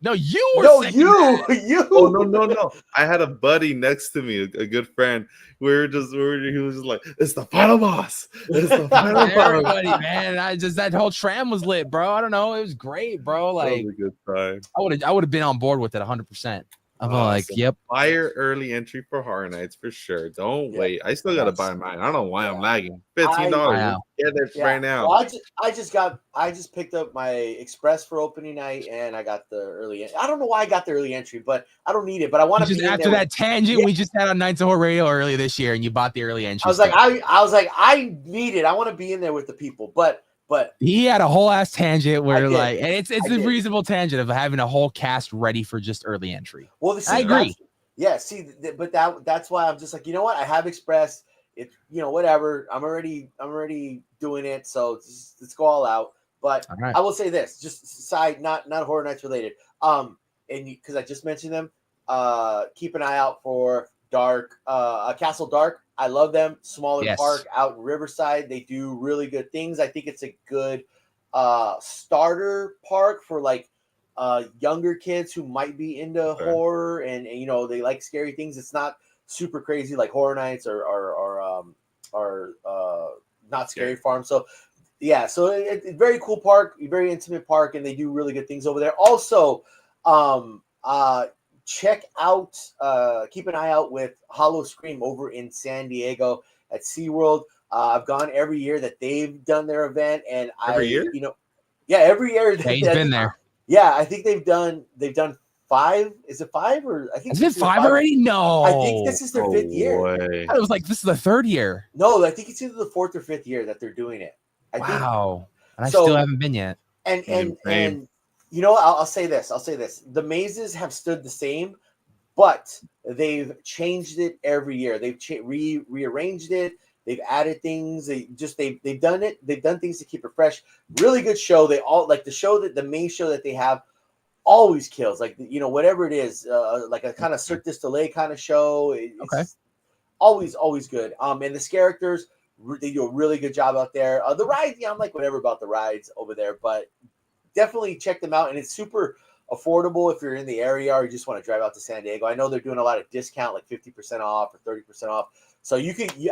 Speaker 1: No, you were saying that.
Speaker 2: You.
Speaker 3: Oh, no. I had a buddy next to me, a good friend. He was just like, it's the final boss. It's the final boss.
Speaker 1: Everybody, man. That whole tram was lit, bro. I don't know. It was great, bro. Like,
Speaker 3: that was a good time.
Speaker 1: I would have been on board with it 100%. I'm like, yep.
Speaker 3: Fire early entry for Horror Nights for sure. Don't wait. I still gotta buy mine. I don't know why I'm lagging. $15. Get it right now.
Speaker 2: Well, I just picked up my express for opening night, and I got the early. I don't know why I got the early entry, but I don't need it. But I want to
Speaker 1: just after that tangent we just had on Nights of Horror Radio earlier this year, and you bought the early entry.
Speaker 2: I was like, I need it. I want to be in there with the people, but
Speaker 1: he had a whole ass tangent where and it's a reasonable tangent of having a whole cast ready for just early entry.
Speaker 2: Well, I agree. But that's why I'm just like, you know what? I have Express. It, whatever. I'm already doing it. So let's go all out. But I will say this, just side, not Horror Nights related. And because I just mentioned them, keep an eye out for Dark, Castle Dark. I love them. Smaller park out in Riverside. They do really good things. I think it's a good starter park for like younger kids who might be into horror and they like scary things. It's not super crazy like Horror Nights or Not Scary Farm. So it's a very cool park, very intimate park, and they do really good things over there. Also, check out, keep an eye out with Hollow Scream over in San Diego at SeaWorld. I've gone every year that they've done their event, and every year. Every year
Speaker 1: he's been there.
Speaker 2: Yeah, I think they've done 5. Is it 5 or I think
Speaker 1: is it 5 already? No,
Speaker 2: I think this is their 5th year.
Speaker 1: It was like this is the 3rd year.
Speaker 2: No, I think it's either the 4th or 5th year that they're doing it.
Speaker 1: And I still haven't been yet.
Speaker 2: And I'll say this. The mazes have stood the same, but they've changed it every year. They've rearranged it. They've added things. They've done it. They've done things to keep it fresh. Really good show. They all like the main show that they have always kills. Like, whatever it is, like a kind of Cirque du Soleil kind of show. It's always good. And the characters, they do a really good job out there. The rides, I'm like whatever about the rides over there, but definitely check them out. And it's super affordable if you're in the area or you just want to drive out to San Diego. I know they're doing a lot of discount, like 50% off or 30% off. So I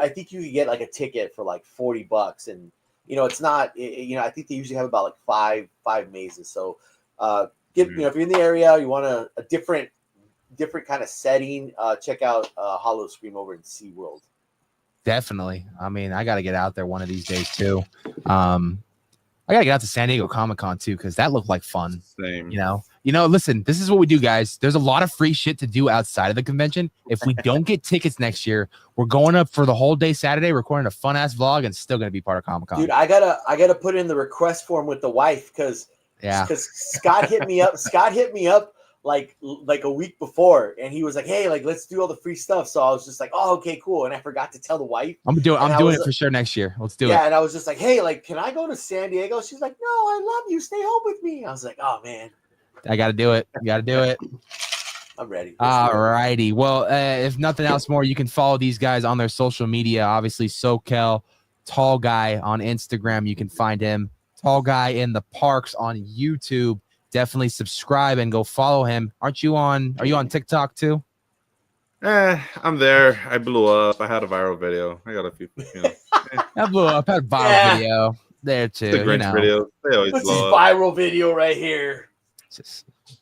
Speaker 2: think you could get like a ticket for like $40, and it's not. I think they usually have about like five mazes. So if you're in the area, you want a different kind of setting, check out Hollow Scream over in SeaWorld.
Speaker 1: Definitely. I mean, I got to get out there one of these days too. I got to get out to San Diego Comic-Con too, because that looked like fun.
Speaker 3: Same.
Speaker 1: Listen, this is what we do, guys. There's a lot of free shit to do outside of the convention. If we don't get tickets next year, we're going up for the whole day Saturday, recording a fun-ass vlog, and still going to be part of Comic-Con.
Speaker 2: Dude, I gotta put in the request form with the wife because Scott hit me up. Scott hit me up like a week before, and he was like, "Hey, like let's do all the free stuff." So I was just like, "Oh, okay, cool." And I forgot to tell the wife.
Speaker 1: I'm doing it for sure next year. Let's do it.
Speaker 2: Yeah, and I was just like, "Hey, like, can I go to San Diego?" She's like, "No, I love you. Stay home with me." I was like, "Oh man,
Speaker 1: I got to do it. You got to do it.
Speaker 2: I'm ready."
Speaker 1: All righty. Well, if nothing else more, you can follow these guys on their social media. Obviously, SoCal Tallguy on Instagram. You can find him. Tallguy in the Parks on YouTube. Definitely subscribe and go follow him. Are you on TikTok too?
Speaker 3: I'm there. I blew up. I had a viral video. I got a few.
Speaker 1: I blew up. I had a viral video there too.
Speaker 3: The Grinch video. They always
Speaker 2: What's
Speaker 3: blow
Speaker 2: this
Speaker 3: up.
Speaker 2: viral video right here?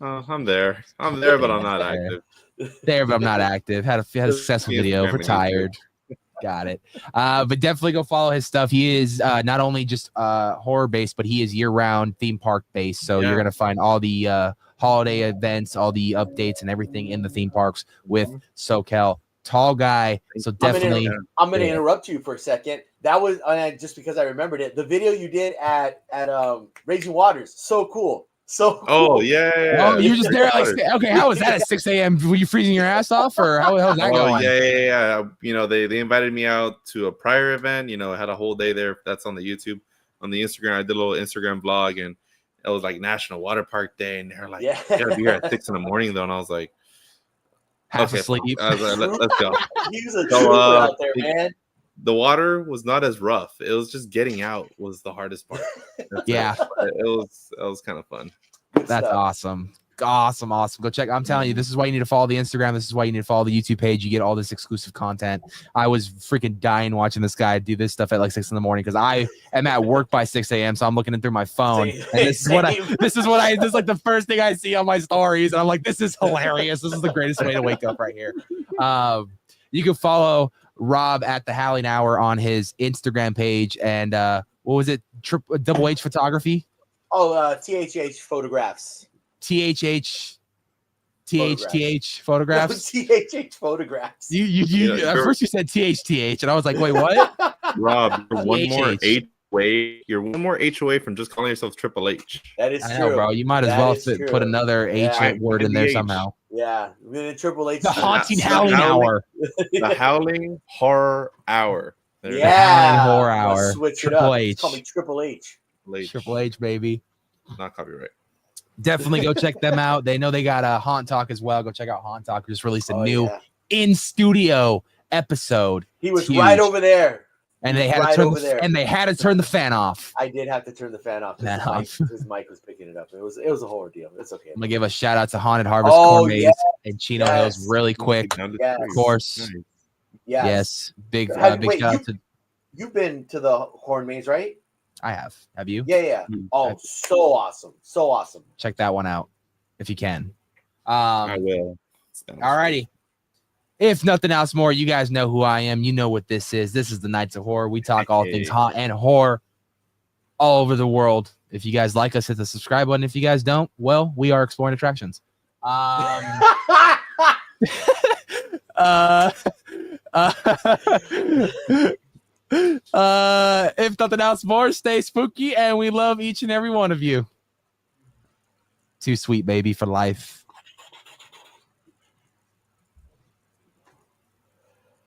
Speaker 3: I'm there. I'm there, but I'm not active.
Speaker 1: There, but I'm not active. Had a successful video. Retired. Got it. But definitely go follow his stuff. He is not only just horror based, but he is year round theme park based. So you're gonna find all the holiday events, all the updates, and everything in the theme parks with SoCal Tallguy. So definitely,
Speaker 2: I'm gonna interrupt you for a second. That was just because I remembered it. The video you did at Raging Waters, so cool. So cool.
Speaker 3: Oh yeah.
Speaker 1: Oh, you were just there like okay. How was that at 6 a.m.? Were you freezing your ass off, or how was that going?
Speaker 3: Yeah. You know, they invited me out to a prior event. You know, I had a whole day there. That's on the YouTube. On the Instagram, I did a little Instagram vlog, and it was like National Water Park Day, and they're like, "You gotta be here at 6 a.m." though, and I was like,
Speaker 1: half asleep.
Speaker 3: I was like, let's go.
Speaker 2: He was a trooper out there, man.
Speaker 3: The water was not as rough. It was just getting out was the hardest part.
Speaker 1: Yeah,
Speaker 3: it was kind of fun.
Speaker 1: That's awesome. Awesome. Go check. I'm telling you, this is why you need to follow the Instagram. This is why you need to follow the YouTube page. You get all this exclusive content. I was freaking dying watching this guy do this stuff at like 6 in the morning because I am at work by 6 a.m. So I'm looking in through my phone. And this is like the first thing I see on my stories. And I'm like, this is hilarious. This is the greatest way to wake up right here. You can follow Rob at the Howling Hour on his Instagram page. And what was it? Double H Photography?
Speaker 2: Oh, THH Photographs.
Speaker 1: THH photographs.
Speaker 2: No, THH Photographs.
Speaker 1: You at first you said THTH, and I was like, wait, what?
Speaker 3: Rob, you're one more H away. You're one more H away from just calling yourself Triple H.
Speaker 2: That is true.
Speaker 1: I know, bro. You might as well put another H word in there somehow.
Speaker 2: Yeah, the Triple H.
Speaker 1: The haunting Howling Hour.
Speaker 3: The Howling Horror Hour.
Speaker 1: The Howling Horror Hour.
Speaker 2: Switch it
Speaker 1: Triple
Speaker 2: up.
Speaker 1: H.
Speaker 2: Call me Triple H.
Speaker 1: Triple H, baby.
Speaker 3: Not copyright.
Speaker 1: Definitely go check them out. They know they got a Haunt Talk as well. Go check out Haunt Talk. We just released a new in studio episode.
Speaker 2: He was right over there.
Speaker 1: And they had to turn the fan off.
Speaker 2: I did have to turn the fan off. His mic was picking it up. It was a whole deal. It's okay.
Speaker 1: I'm gonna give a shout out to Haunted Harvest Corn Maze and Chino Hills really quick.
Speaker 2: Yes.
Speaker 1: Of course. Yes. Big shout out to.
Speaker 2: You've been to the Corn Maze, right?
Speaker 1: I have. Have you?
Speaker 2: Yeah. Oh, so awesome. So awesome.
Speaker 1: Check that one out if you can.
Speaker 3: I will.
Speaker 1: All righty. If nothing else more, you guys know who I am. You know what this is. This is the Nights of Horror. We talk all things haunt and horror all over the world. If you guys like us, hit the subscribe button. If you guys don't, well, we are exploring attractions. If nothing else more, stay spooky, and we love each and every one of you. Too sweet, baby, for life.